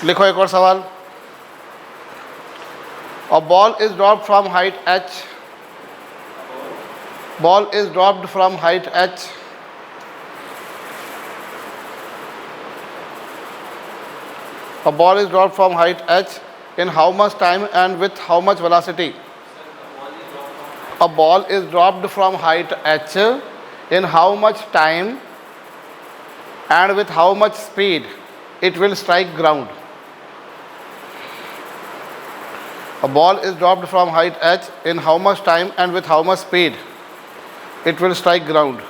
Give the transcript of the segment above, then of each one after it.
लिखो एक और सवाल। A ball is dropped from height h, ball is dropped from height h, a ball is dropped from height h in how much time and with how much velocity? A ball is dropped from height h in how much time and with how much speed it will strike ground? A ball is dropped from height h in how much time and with how much speed it will strike ground?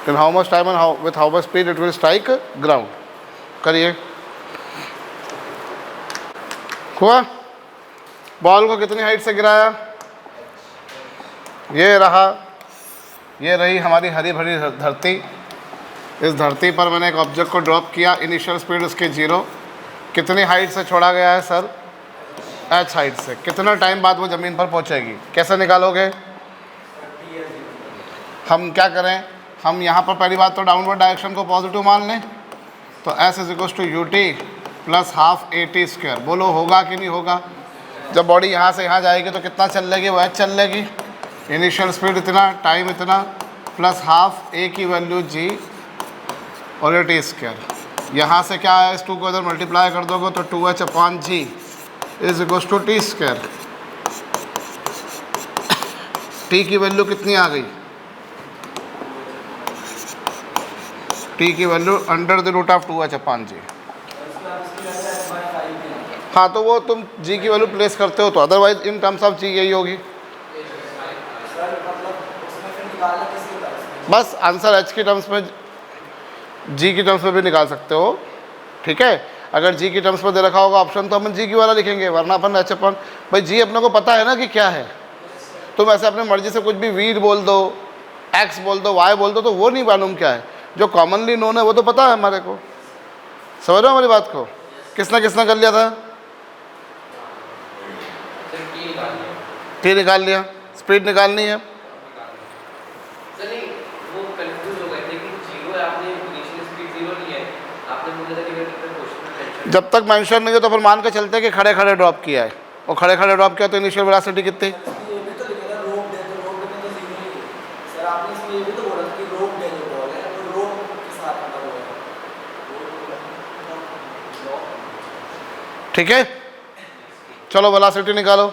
In how much time and with how much speed it will strike ground? करिए। हुआ? Ball को कितनी height से गिराया? ये रहा, ये रही हमारी हरी भरी धरती। इस धरती पर मैंने एक ऑब्जेक्ट को ड्रॉप किया, इनिशियल स्पीड उसके 0। कितनी हाइट से छोड़ा गया है सर? h हाइट से। कितना टाइम बाद वो ज़मीन पर पहुंचेगी? कैसे निकालोगे? हम क्या करें, हम यहाँ पर पहली बात तो डाउनवर्ड डायरेक्शन को पॉजिटिव मान लें, तो s is equal to u t plus half a t square. बोलो होगा कि नहीं होगा? जब बॉडी यहाँ से यहाँ जाएगी तो कितना चल लेगी? वो h चल लेगी। इनिशियल स्पीड इतना, टाइम इतना, प्लस हाफ ए की वैल्यू g और ए टी स्क्वायर। यहाँ से क्या है, इस 2 को इधर मल्टीप्लाई कर दोगे तो 2h upon g is equal to t square. T की वैल्यू कितनी आ गई? टी की value under the root of 2h upon g. हाँ, तो वो तुम जी की वैल्यू प्लेस करते हो तो अदरवाइज इन टर्म्स ऑफ जी यही होगी। बस आंसर एच की टर्म्स में, जी की टर्म्स में भी निकाल सकते हो, ठीक है। अगर जी की टर्म्स में दे रखा होगा ऑप्शन तो हम जी की वाला लिखेंगे, वरना अपन एच अपन, भाई जी अपने को पता है ना कि क्या है। तुम ऐसे अपने मर्जी से कुछ भी वी बोल दो, एक्स बोल दो, वाई बोल दो, तो वो नहीं मालूम क्या है। जो कॉमनली नोन है वो तो पता है हमारे को। समझ रहे हो हमारी बात को? किसने किसने कर लिया था? टी निकाल लिया, स्पीड निकालनी है। जब तक मेंशन नहीं है तो फिर मान के चलते हैं कि खड़े खड़े ड्रॉप किया है, और खड़े खड़े ड्रॉप किया तो इनिशियल वेलोसिटी कितनी? ठीक है, चलो वेलोसिटी निकालो।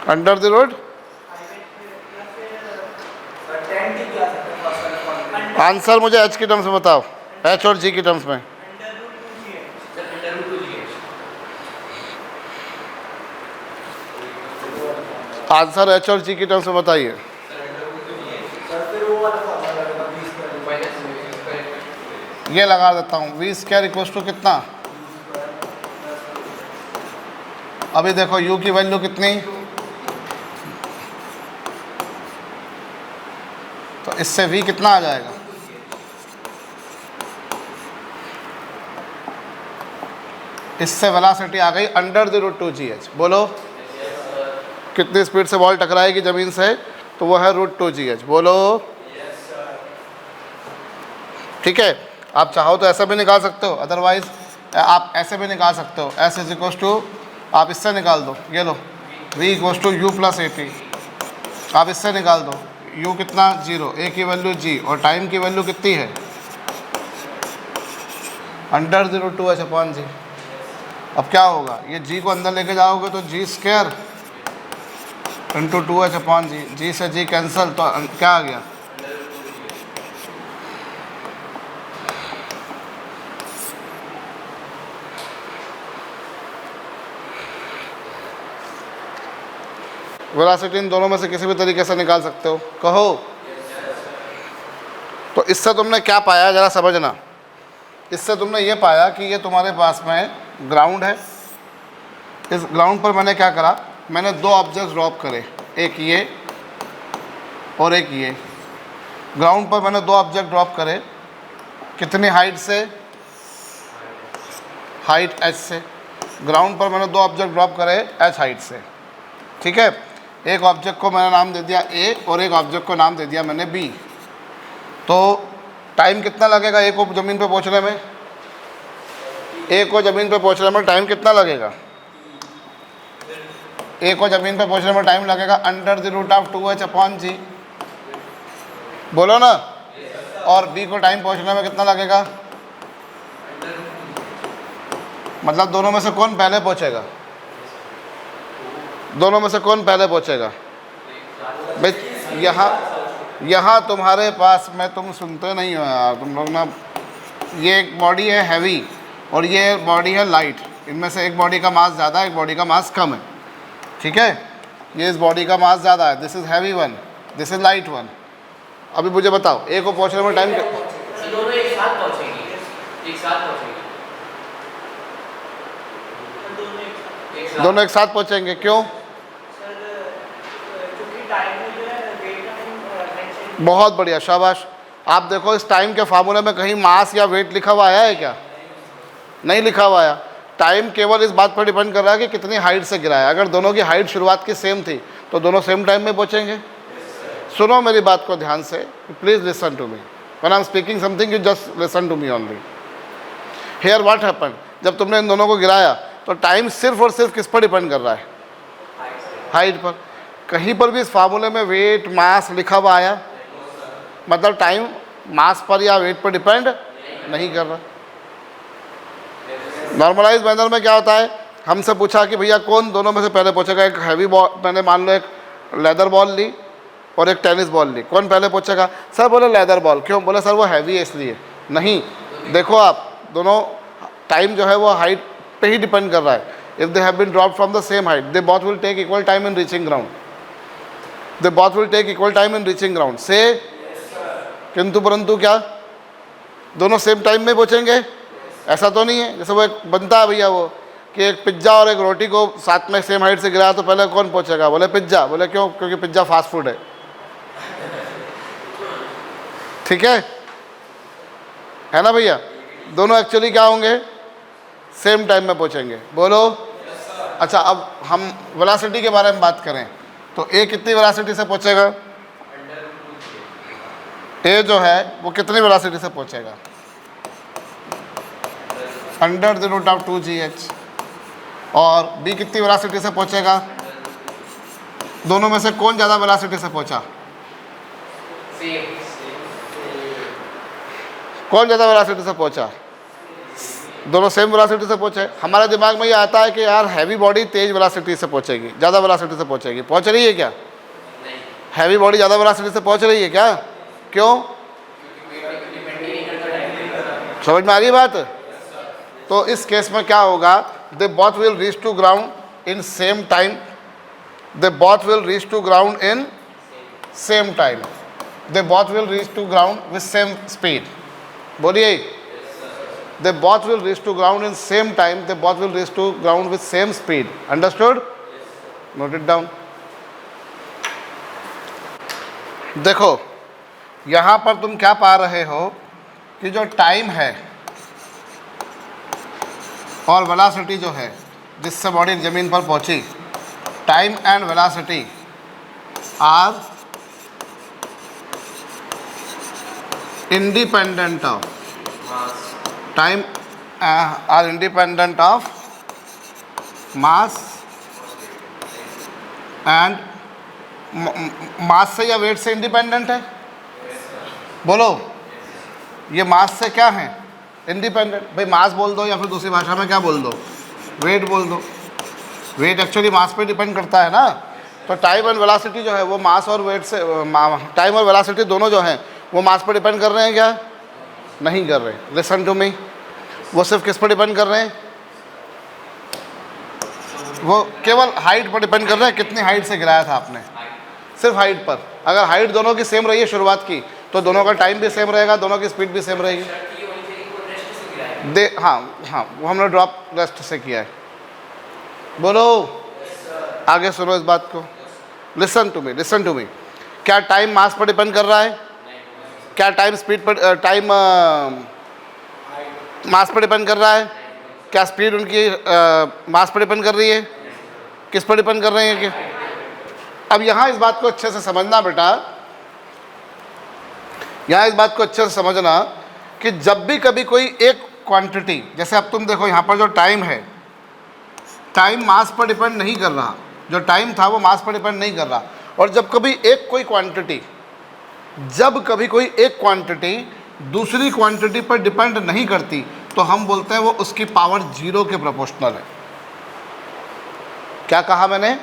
अंडर द रोड आंसर मुझे एच की टर्म्स में बताओ, एच और जी की टर्म्स में। आंसर एच और जी की टर्म्स में बताइए। ये लगा देता हूँ, वी स्क्वायर इक्वल्स टू कितना? अभी देखो u की वैल्यू कितनी, तो इससे v कितना आ जाएगा? इससे वेलोसिटी आ गई अंडर द रूट 2gh। बोलो कितनी स्पीड से बॉल टकराएगी ज़मीन से? तो वो है रूट 2gh। बोलो ठीक है। आप चाहो तो ऐसा भी निकाल सकते हो, अदरवाइज आप ऐसे भी निकाल सकते हो। s इज इक्वल टू, आप इससे निकाल दो, ये लो v equal to u plus a t. आप इससे निकाल दो, u कितना 0, a की वैल्यू g और टाइम की वैल्यू कितनी है? Under the root 2h upon g. अब क्या होगा, ये g को अंदर लेके जाओगे तो जी स्क्वायर इंटू 2h अपॉन जी, जी से जी कैंसिल, तो क्या आ गया? वेलोसिटी इन दोनों में से किसी भी तरीके से निकाल सकते हो, कहो। तो इससे तुमने क्या पाया ज़रा समझना। इससे तुमने ये पाया कि ये तुम्हारे पास में ग्राउंड है। इस ग्राउंड पर मैंने क्या करा, मैंने 2 ऑब्जेक्ट्स ड्रॉप करे, एक ये और एक ये। ग्राउंड पर मैंने 2 ऑब्जेक्ट ड्रॉप करे, कितनी हाइट से? हाइट h से, ग्राउंड पर मैंने 2 ऑब्जेक्ट ड्रॉप करे h हाइट से, ठीक है। एक ऑब्जेक्ट को मैंने नाम दे दिया A और एक ऑब्जेक्ट को नाम दे दिया मैंने B। तो टाइम कितना लगेगा A को ज़मीन पे पहुंचने में? A को ज़मीन पे पहुंचने में टाइम कितना लगेगा? A को ज़मीन पे पहुंचने में टाइम लगेगा under the root of 2h/g, बोलो ना। और B को टाइम पहुंचने में कितना लगेगा? मतलब दोनों में से कौन पहले पहुंचेगा? दोनों में से कौन पहले पहुंचेगा? भाई यहाँ तुम्हारे पास, मैं तुम सुनते नहीं हो यार तुम लोग ना। ये एक बॉडी है हैवी और ये बॉडी है लाइट, इनमें से एक बॉडी का मास ज़्यादा है, एक बॉडी का मास कम है, ठीक है। ये इस बॉडी का मास ज़्यादा है, this is heavy one, this is light one. अभी मुझे बताओ ए को पहुंचने में टाइम दोनों एक साथ पहुंचेंगे, एक साथ पहुंचेंगे, दोनों एक साथ पहुंचेंगे, क्यों? बहुत बढ़िया, शाबाश। आप देखो इस टाइम के फार्मूले में कहीं मास या वेट लिखा हुआ आया है क्या? नहीं लिखा हुआ आया। टाइम केवल इस बात पर डिपेंड कर रहा है कि कितनी हाइट से गिरा है। अगर दोनों की हाइट शुरुआत की सेम थी तो दोनों सेम टाइम में पहुंचेंगे। सुनो मेरी बात को ध्यान से, please listen to me when I am speaking something, you just listen to me only. Here what happened, जब तुमने इन दोनों को गिराया तो टाइम सिर्फ और सिर्फ किस पर डिपेंड कर रहा है? हाइट पर। कहीं पर भी इस फार्मूले में वेट मास लिखा हुआ आया? मतलब टाइम मास पर या वेट पर डिपेंड नहीं कर रहा। नॉर्मलाइज मैनर में क्या होता है, हमसे पूछा कि भैया कौन दोनों में से पहले पहुंचेगा। एक हैवी बॉल, मैंने मान लो एक लेदर बॉल ली और एक टेनिस बॉल ली, कौन पहले पहुंचेगा? सर बोले लेदर बॉल। क्यों? बोले सर वो हैवी है इसलिए। नहीं, देखो आप दोनों टाइम जो है वो हाइट पे ही डिपेंड कर रहा है। If they have been dropped from the same height they both will take equal time in reaching ground, they both will take equal time in reaching ground से। किंतु परंतु क्या दोनों सेम टाइम में पहुंचेंगे? ऐसा तो नहीं है। जैसे वो एक बनता है भैया वो कि एक पिज्ज़ा और एक रोटी को साथ में सेम हाइट से गिराया तो पहले कौन पहुंचेगा? बोले पिज्ज़ा। बोले क्यों? क्योंकि पिज्ज़ा फास्ट फूड है, ठीक है ना भैया। दोनों एक्चुअली क्या होंगे? सेम टाइम में पहुंचेंगे, बोलो। अच्छा, अब हम वेलोसिटी के बारे में बात करें तो ए कितनी वेलोसिटी से पहुंचेगा? ए जो है वो कितनी वेलोसिटी से पहुंचेगा? Under the root of 2gh। और बी कितनी वेलोसिटी से पहुंचेगा? दोनों में से कौन ज़्यादा वेलोसिटी से पहुंचा? कौन ज़्यादा वेलोसिटी से पहुंचा? दोनों सेम वेलोसिटी से पहुंचे। हमारे दिमाग में ये आता है कि यार हैवी बॉडी तेज वेलोसिटी से पहुंचेगी, ज़्यादा वेलोसिटी से पहुंचेगी। पहुंच रही है क्या? हैवी बॉडी ज़्यादा वेलोसिटी से पहुंच रही है क्या? क्यों? समझ में आ रही बात? तो इस केस में क्या होगा? They both will reach to ground in same time, they both will reach to ground in same time, they both will reach to ground with same speed. बोलिए, they both will reach to ground in same time, they both will reach to ground with same speed. Understood? Note it down. देखो यहां पर तुम क्या पा रहे हो कि जो टाइम है और वेलोसिटी जो है जिससे बॉडी ज़मीन पर पहुंची, time and velocity are independent of time, are independent of mass and mass से या वेट से इंडिपेंडेंट है? बोलो, ये मास से क्या है? इंडिपेंडेंट। भाई मास बोल दो या फिर दूसरी भाषा में क्या बोल दो? वेट बोल दो। वेट एक्चुअली मास पे डिपेंड करता है ना। तो टाइम एंड वेलोसिटी जो है वो मास और वेट से, टाइम और वेलोसिटी दोनों जो हैं वो मास पर डिपेंड कर रहे हैं क्या? नहीं कर रहे। लिसन टू मी, वो सिर्फ किस पर डिपेंड कर रहे हैं? वो केवल हाइट पर डिपेंड कर रहे हैं। कितनी हाइट से गिराया था आपने? सिर्फ हाइट पर। अगर हाइट दोनों की सेम रही है शुरुआत की तो दोनों का टाइम भी सेम रहेगा, दोनों की स्पीड भी सेम रहेगी। हाँ, वो हमने ड्रॉप रेस्ट से किया है। बोलो, आगे सुनो इस बात को। Listen to me, listen to me. क्या टाइम मास पर डिपेंड कर रहा है? क्या टाइम स्पीड पर, टाइम मास पर डिपेंड कर रहा है? क्या स्पीड उनकी मास पर डिपेंड कर रही है? किस पर डिपेंड कर रही है कि? अब यहाँ इस बात को अच्छे से समझना बेटा, यहाँ इस बात को अच्छे से समझना कि जब भी कभी कोई एक क्वांटिटी, जैसे अब तुम देखो यहाँ पर जो टाइम है, टाइम मास पर डिपेंड नहीं कर रहा, जो टाइम था वो मास पर डिपेंड नहीं कर रहा। और जब कभी कोई क्वांटिटी दूसरी क्वांटिटी पर डिपेंड नहीं करती तो हम बोलते हैं वो उसकी पावर 0 के प्रोपोर्शनल है। क्या कहा मैंने?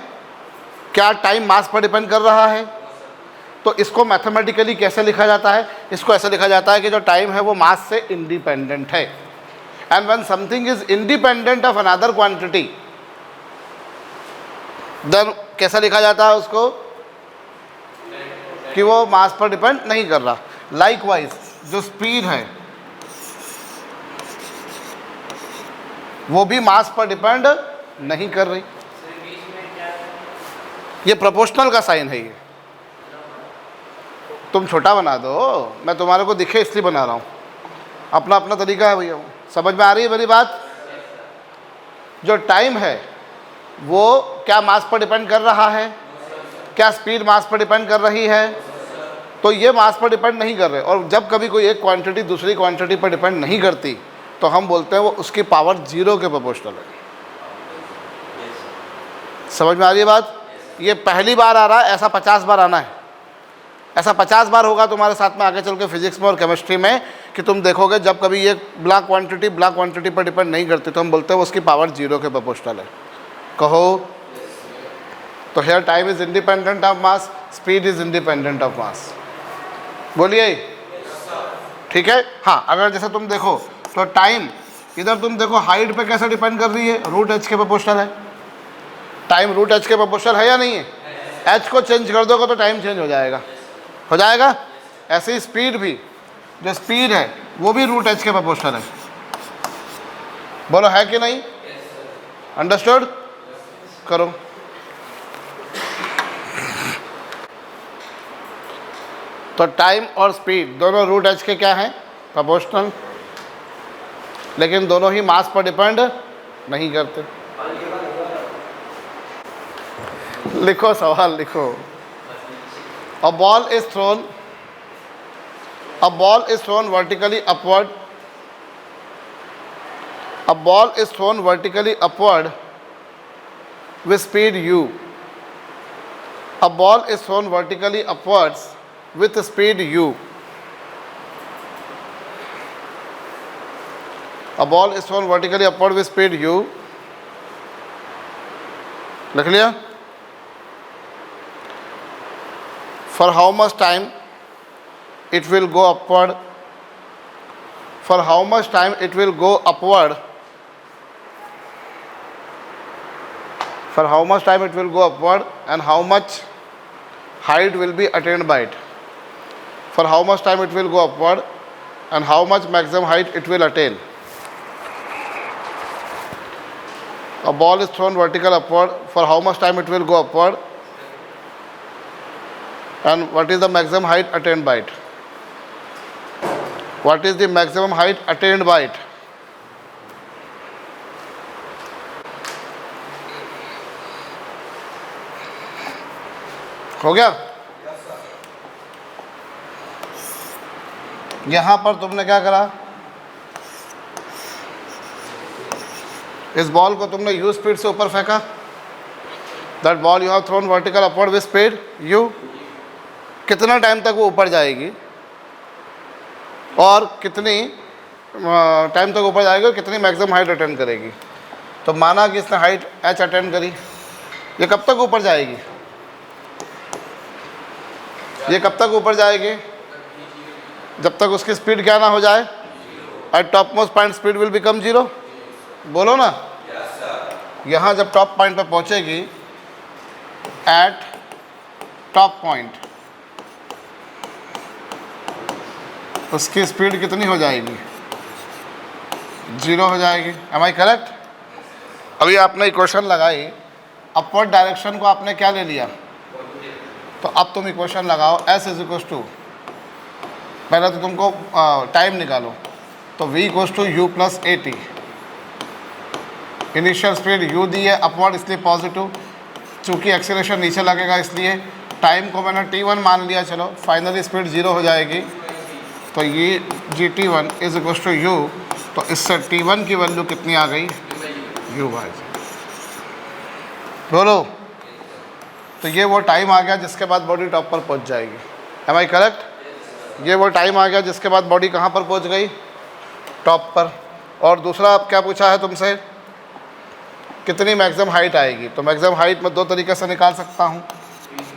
क्या टाइम मास पर डिपेंड कर रहा है? तो इसको मैथमेटिकली कैसे लिखा जाता है? इसको ऐसे लिखा जाता है कि जो टाइम है वो मास से इंडिपेंडेंट है। And when something is independent of another quantity, then कैसा लिखा जाता है उसको? कि वो मास पर डिपेंड नहीं कर रहा। लाइकवाइज जो स्पीड है वो भी मास पर डिपेंड नहीं कर रही। ये प्रोपोर्शनल का साइन है। ये तुम छोटा बना दो, मैं तुम्हारे को दिखे इसलिए बना रहा हूँ, अपना अपना तरीका है भैया। समझ में आ रही है मेरी बात? जो टाइम है वो क्या मास पर डिपेंड कर रहा है? क्या स्पीड मास पर डिपेंड कर रही है? तो ये मास पर डिपेंड नहीं कर रहे। और जब कभी कोई एक क्वांटिटी दूसरी क्वांटिटी पर डिपेंड नहीं करती तो हम बोलते हैं वो उसकी पावर 0 के प्रोपोर्शनल है। समझ में आ रही है बात? ये पहली बार आ रहा है, ऐसा 50 बार आना है। ऐसा 50 बार होगा तुम्हारे साथ में आगे चल के फिजिक्स में और केमिस्ट्री में कि तुम देखोगे जब कभी ये ब्लैक क्वांटिटी पर डिपेंड नहीं करती तो हम बोलते हैं वो उसकी पावर 0 के प्रोपोर्शनल है। कहो तो here time is independent of mass, speed is independent of mass. बोलिए ठीक है। हाँ, अगर जैसे तुम देखो तो टाइम इधर तुम देखो हाइट पे कैसे डिपेंड कर रही है? रूट एच के प्रोपोर्शनल है। टाइम रूट एच के प्रोपोर्शनल है या नहीं है? एच को चेंज कर दोगे तो टाइम चेंज हो जाएगा, हो जाएगा। ऐसे ही स्पीड भी, जो स्पीड है वो भी रूट एच के प्रोपोर्शनल है। बोलो है कि नहीं? अंडरस्टूड? करो। तो टाइम और स्पीड दोनों रूट एच के क्या हैं? प्रोपोर्शनल, लेकिन दोनों ही मास पर डिपेंड नहीं करते। लिखो सवाल लिखो। A ball is thrown vertically upward. A ball is thrown vertically upward with speed u. A ball is thrown vertically upwards with speed u. A ball is thrown vertically upward with speed u. लिख लिया? For how much time it will go upward? For how much time it will go upward? For how much time it will go upward and how much height will be attained by it? For how much time it will go upward and how much maximum height it will attain? A ball is thrown vertical upward. For how much time it will go upward and what is the maximum height attained by it? What is the maximum height attained by it? हो गया? यहां पर तुमने क्या करा? इस ball को तुमने u स्पीड से ऊपर फेंका। That ball you have thrown vertical upward with speed u। कितना टाइम तक वो ऊपर जाएगी और कितनी टाइम तक ऊपर जाएगी और कितनी मैक्सिमम हाइट अटेंड करेगी? तो माना कि इसने हाइट h अटेंड करी, ये कब तक ऊपर जाएगी? ये कब तक ऊपर जाएगी? जब तक उसकी स्पीड क्या ना हो जाए? At top most point speed will become 0। बोलो ना। यहाँ जब टॉप पॉइंट पर पहुँचेगी, एट टॉप पॉइंट उसकी स्पीड कितनी हो जाएगी? 0 हो जाएगी। Am I correct? अभी आपने इक्वेशन लगाई, अपवर्ड डायरेक्शन को आपने क्या ले लिया? तो अब तुम इक्वेशन लगाओ s इज इक्वल टू, पहले तो तुमको टाइम निकालो, तो v equal to u plus a t. Initial speed u दी है अपवर्ड इसलिए पॉजिटिव, चूँकि एक्सीलरेशन नीचे लगेगा इसलिए टाइम को मैंने t1 मान लिया। चलो फाइनली स्पीड 0 हो जाएगी, तो ये gt1 is equal to u, तो इससे t1 की वैल्यू कितनी आ गई, u बाई जी। बोलो, तो ये वो टाइम आ गया जिसके बाद बॉडी टॉप पर पहुंच जाएगी। Am I correct? ये वो टाइम आ गया जिसके बाद बॉडी कहाँ पर पहुंच गई, टॉप पर। और दूसरा अब क्या पूछा है तुमसे, कितनी मैक्सिमम हाइट आएगी। तो मैक्सिमम हाइट मैं दो तरीके से निकाल सकता हूँ,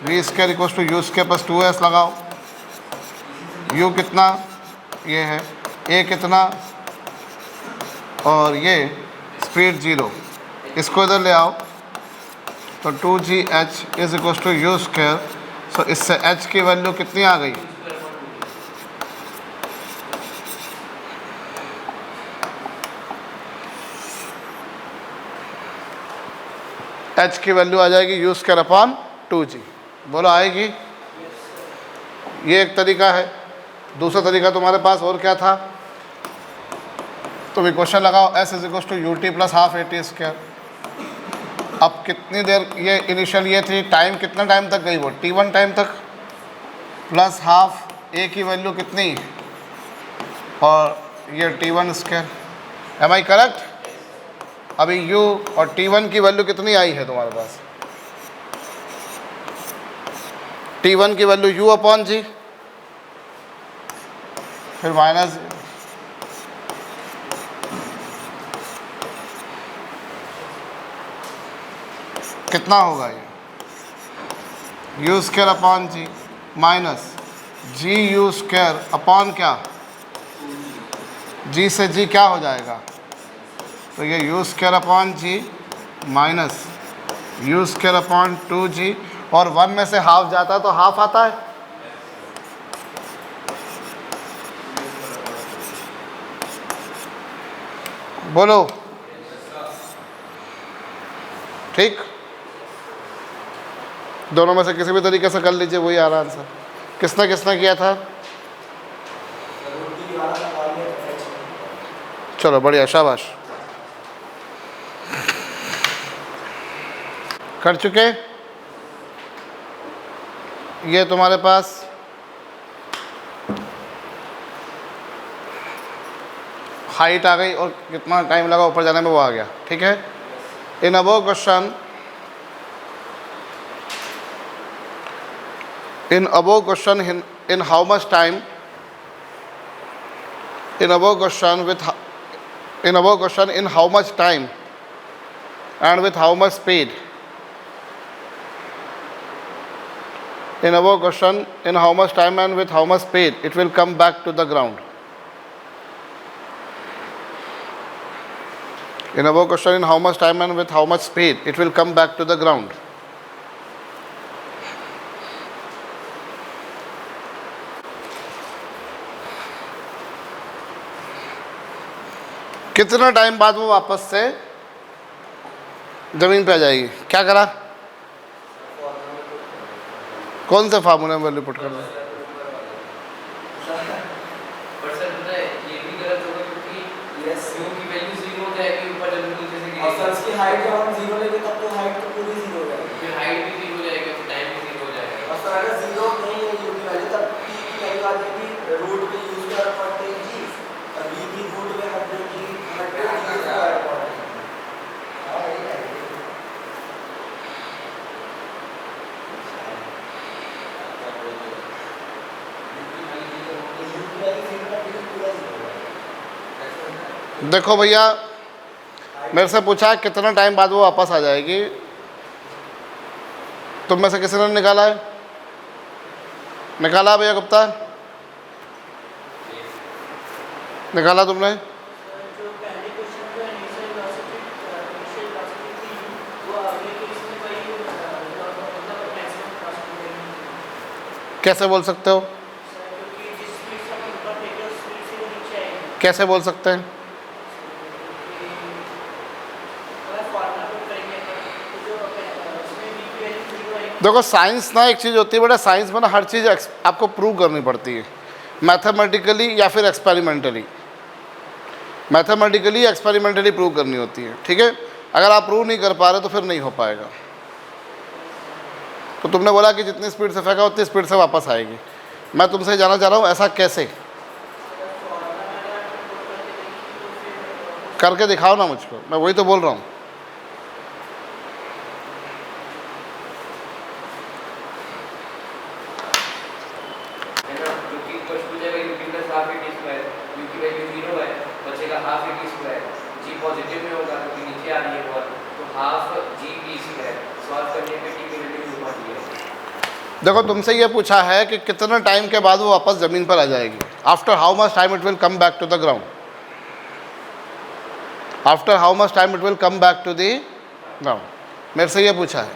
v square equal to u square plus 2s लगाओ। u कितना, ये है, a कितना, और ये स्पीड 0, इसको इधर ले आओ, तो 2gh is equal to u square. So इससे h की वैल्यू कितनी आ गई, h की वैल्यू आ जाएगी यू स्क्वायर अपॉन 2g। बोलो आएगी? ये एक तरीका है। दूसरा तरीका तुम्हारे पास और क्या था, तुम इक्वेशन लगाओ s is equal to u t plus half a t square. अब कितनी देर, ये इनिशियल ये थी, टाइम कितना टाइम तक गई, वो t1 टाइम तक, प्लस हाफ a की वैल्यू कितनी, और ये t1 स्क्वायर। Am I correct? अभी u और t1 की वैल्यू कितनी आई है तुम्हारे पास, t1 की वैल्यू u अपॉन जी, फिर माइनस कितना होगा ये, you square upon ji minus ji you square upon क्या, जी से जी क्या हो जाएगा, तो ये you square upon ji minus you square upon 2g, और 1 में से हाफ जाता है तो हाफ आता है। बोलो ठीक, दोनों में से किसी भी तरीके से कर लीजिए, वही आ रहा आंसर। किसने किसने किया था, चलो बढ़िया, शाबाश, कर चुके। ये तुम्हारे पास हाइट आ गई और कितना टाइम लगा ऊपर जाने में वो आ गया, ठीक है। In above question, in above question in how much time, in above question in how much time and with how much speed, in above question in how much time and with how much speed it will come back to the ground. In above question in how much time and with how much speed it will come back to the ground. कितना time बाद वो वापस से ज़मीन पे आ जाएगी, क्या करा, कौन से फार्मूले में वैल्यू पुट करना, पर सर पता है ये भी गलत होगा क्योंकि u की वैल्यू 0 हो जाएगी ऊपर जब नीचे से गिरेगी, और इसकी हाइट जब हम 0 लेंगे तब तो हाइट तो पूरी 0 हो जाएगी, फिर हाइट भी 0 हो जाएगी, फिर टाइम भी 0 हो जाएगा। और सर अगर 0 नहीं है u की वैल्यू तब t की वैल्यू आ जाएगी रूट में u स्क्वायर अपॉन 10g, और v की रूट में 100g स्क्वायर अपॉन। देखो भैया, मेरे से पूछा है कितना टाइम बाद वो वापस आ जाएगी, तुम में से किसी ने निकाला है, निकाला भैया गुप्ता, निकाला तुमने, कैसे बोल सकते हो, कैसे बोल सकते हैं, देखो साइंस ना एक चीज़ होती है बेटा, साइंस में ना हर चीज़ आपको प्रूव करनी पड़ती है, मैथमेटिकली या फिर एक्सपेरिमेंटली, मैथमेटिकली एक्सपेरिमेंटली प्रूव करनी होती है, ठीक है। अगर आप प्रूव नहीं कर पा रहे तो फिर नहीं हो पाएगा। तो तुमने बोला कि जितनी स्पीड से फेंका उतनी स्पीड से वापस आएगी। मैं तुमसे जानना चाह रहा हूँ ऐसा कैसे, करके दिखाओ ना मुझको, मैं वही तो बोल रहा हूँ। पॉजिटिव में होगा क्योंकि नीचे आ रही है बॉल, तो half G T square solve करने पे टी की वैल्यू यूं आती है। देखो तुमसे ये पूछा है कि कितना टाइम के बाद वो वापस ज़मीन पर आ जाएगी। After how much time it will come back to the ground, after how much time it will come back to the ground. मेरे से ये पूछा है,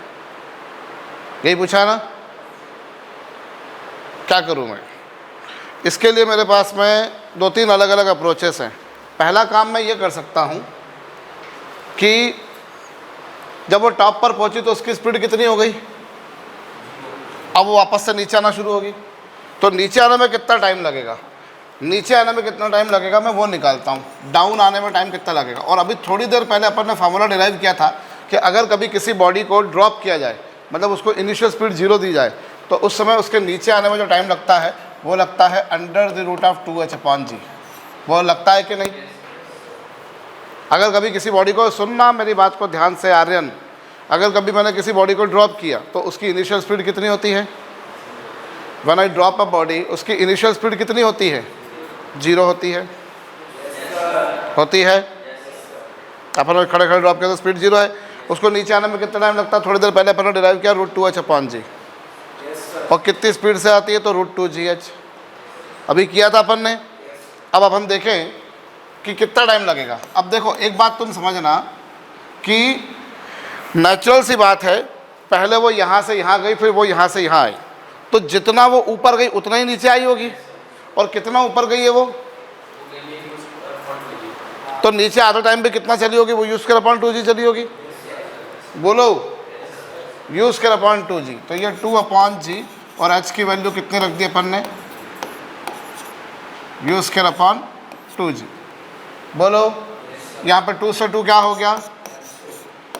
यही पूछा है ना। क्या करूँ मैं इसके लिए? मेरे पास में 2-3 अलग अलग अप्रोचेस हैं। पहला काम मैं ये कर सकता हूँ कि जब वो टॉप पर पहुंची तो उसकी स्पीड कितनी हो गई, अब वो वापस से नीचे आना शुरू होगी, तो नीचे आने में कितना टाइम लगेगा, नीचे आने में कितना टाइम लगेगा मैं वो निकालता हूँ। डाउन आने में टाइम कितना लगेगा। और अभी थोड़ी देर पहले अपन ने फार्मूला डिराइव किया था कि अगर कभी किसी बॉडी को ड्रॉप किया जाए, मतलब उसको इनिशियल स्पीड 0 दी जाए, तो उस समय उसके नीचे आने में जो टाइम लगता है वो लगता है √2h/g। वो लगता है कि नहीं? अगर कभी किसी बॉडी को, सुनना मेरी बात को ध्यान से आर्यन, अगर कभी मैंने किसी बॉडी को ड्रॉप किया तो उसकी इनिशियल स्पीड कितनी होती है? When I drop a body, उसकी इनिशियल स्पीड कितनी होती है? 0 होती है। होती है। अपन खड़े खड़े ड्रॉप किया तो स्पीड 0 है। उसको नीचे आने में कितना टाइम लगता है? थोड़ी देर पहले अपन ने डिराइव किया √2h/g। और कितनी स्पीड से आती है? तो √2gh। अभी किया था अपन ने। अब अपन देखें कि कितना टाइम लगेगा। अब देखो एक बात तुम समझना कि नेचुरल सी बात है, पहले वो यहाँ से यहाँ गई, फिर वो यहाँ से यहाँ आई, तो जितना वो ऊपर गई उतना ही नीचे आई होगी। और कितना ऊपर गई है वो, तो नीचे आधा टाइम पे कितना चली होगी? वो u²/2g चली होगी। बोलो u²/2g। तो ये 2/g और h की वैल्यू कितनी रख दी अपन ने? u²/2g। बोलो यहाँ पे 2 से 2 क्या हो गया?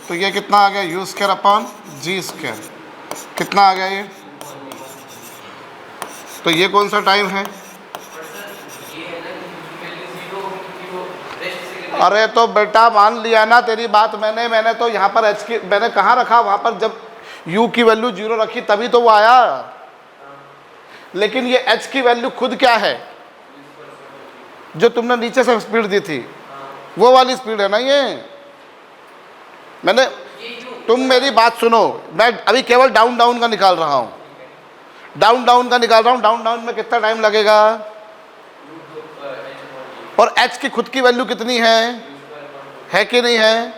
तो ये कितना आ गया? u²/g²। कितना आ गया ये? तो ये कौन सा टाइम है? अरे तो बेटा मान लिया ना तेरी बात मैंने तो यहाँ पर h की मैंने कहाँ रखा? वहाँ पर जब u की वैल्यू 0 रखी तभी तो वो आया। लेकिन ये h की वैल्यू खुद क्या है? जो तुमने नीचे से स्पीड दी थी वो वाली स्पीड है ना ये। मैंने, तुम मेरी बात सुनो, मैं अभी केवल डाउन डाउन का निकाल रहा हूँ, डाउन डाउन का निकाल रहा हूँ। डाउन डाउन में कितना टाइम लगेगा? और h की खुद की वैल्यू कितनी है कि नहीं है?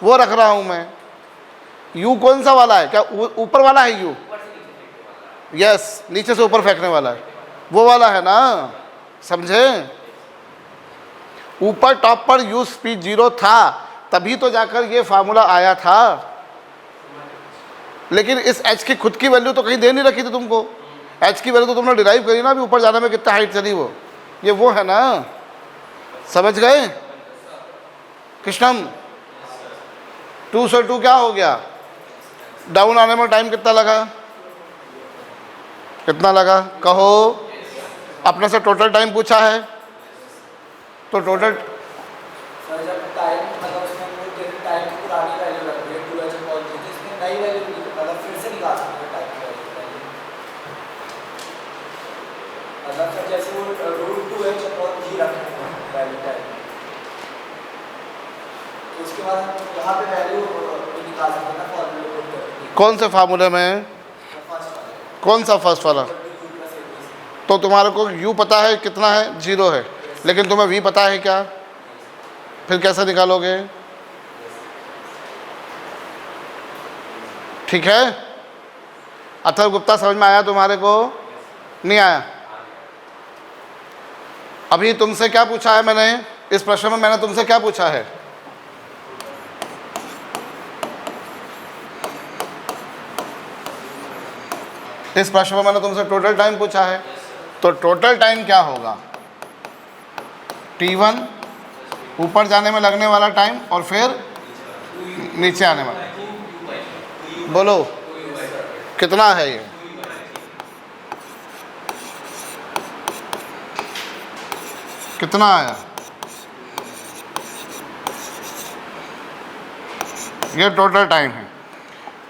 वो रख रहा हूँ मैं। u कौन सा वाला है? क्या ऊपर वाला है u? यस, नीचे से ऊपर फेंकने वाला है, वो वाला है ना, समझे? ऊपर टॉप पर u स्पीड 0 था तभी तो जाकर ये फार्मूला आया था। लेकिन इस h की खुद की वैल्यू तो कहीं दे नहीं रखी थी तुमको। h की वैल्यू तो तुमने डिराइव करी ना, अभी ऊपर जाने में कितना हाइट चली वो है ना। समझ गए कृष्णम? 2 से 2 क्या हो गया? डाउन आने में टाइम कितना लगा? कितना लगा? कहो। अपने से टोटल टाइम पूछा है तो टोटल जब टाइम मतलब उसमें टाइम की पुरानी वैल्यू रख दी 2h/g, तो इसमें नई वैल्यू मतलब फिर से निकाल सकते हैं टाइम की वैल्यू। मतलब फिर जैसे वो √2h/g रखें वैल्यू टाइम, तो उसके बाद हम यहाँ पे वैल्यू निकाल सकते हैं ना फॉर्मूले को। कौन से फार्मूले में? कौन सा फर्स्ट वाला? तो तुम्हारे को u पता है कितना है? 0 है। लेकिन तुम्हें v पता है क्या? फिर कैसे निकालोगे? ठीक है, अथर्व गुप्ता समझ में आया तुम्हारे को? नहीं आया? अभी तुमसे क्या पूछा है मैंने? इस प्रश्न में मैंने तुमसे क्या पूछा है? इस प्रश्न में मैंने तुमसे टोटल टाइम पूछा है। तो टोटल टाइम क्या होगा? t1 ऊपर जाने में लगने वाला टाइम और फिर नीचे आने वाला, बोलो कितना है ये? कितना आया? ये टोटल टाइम है।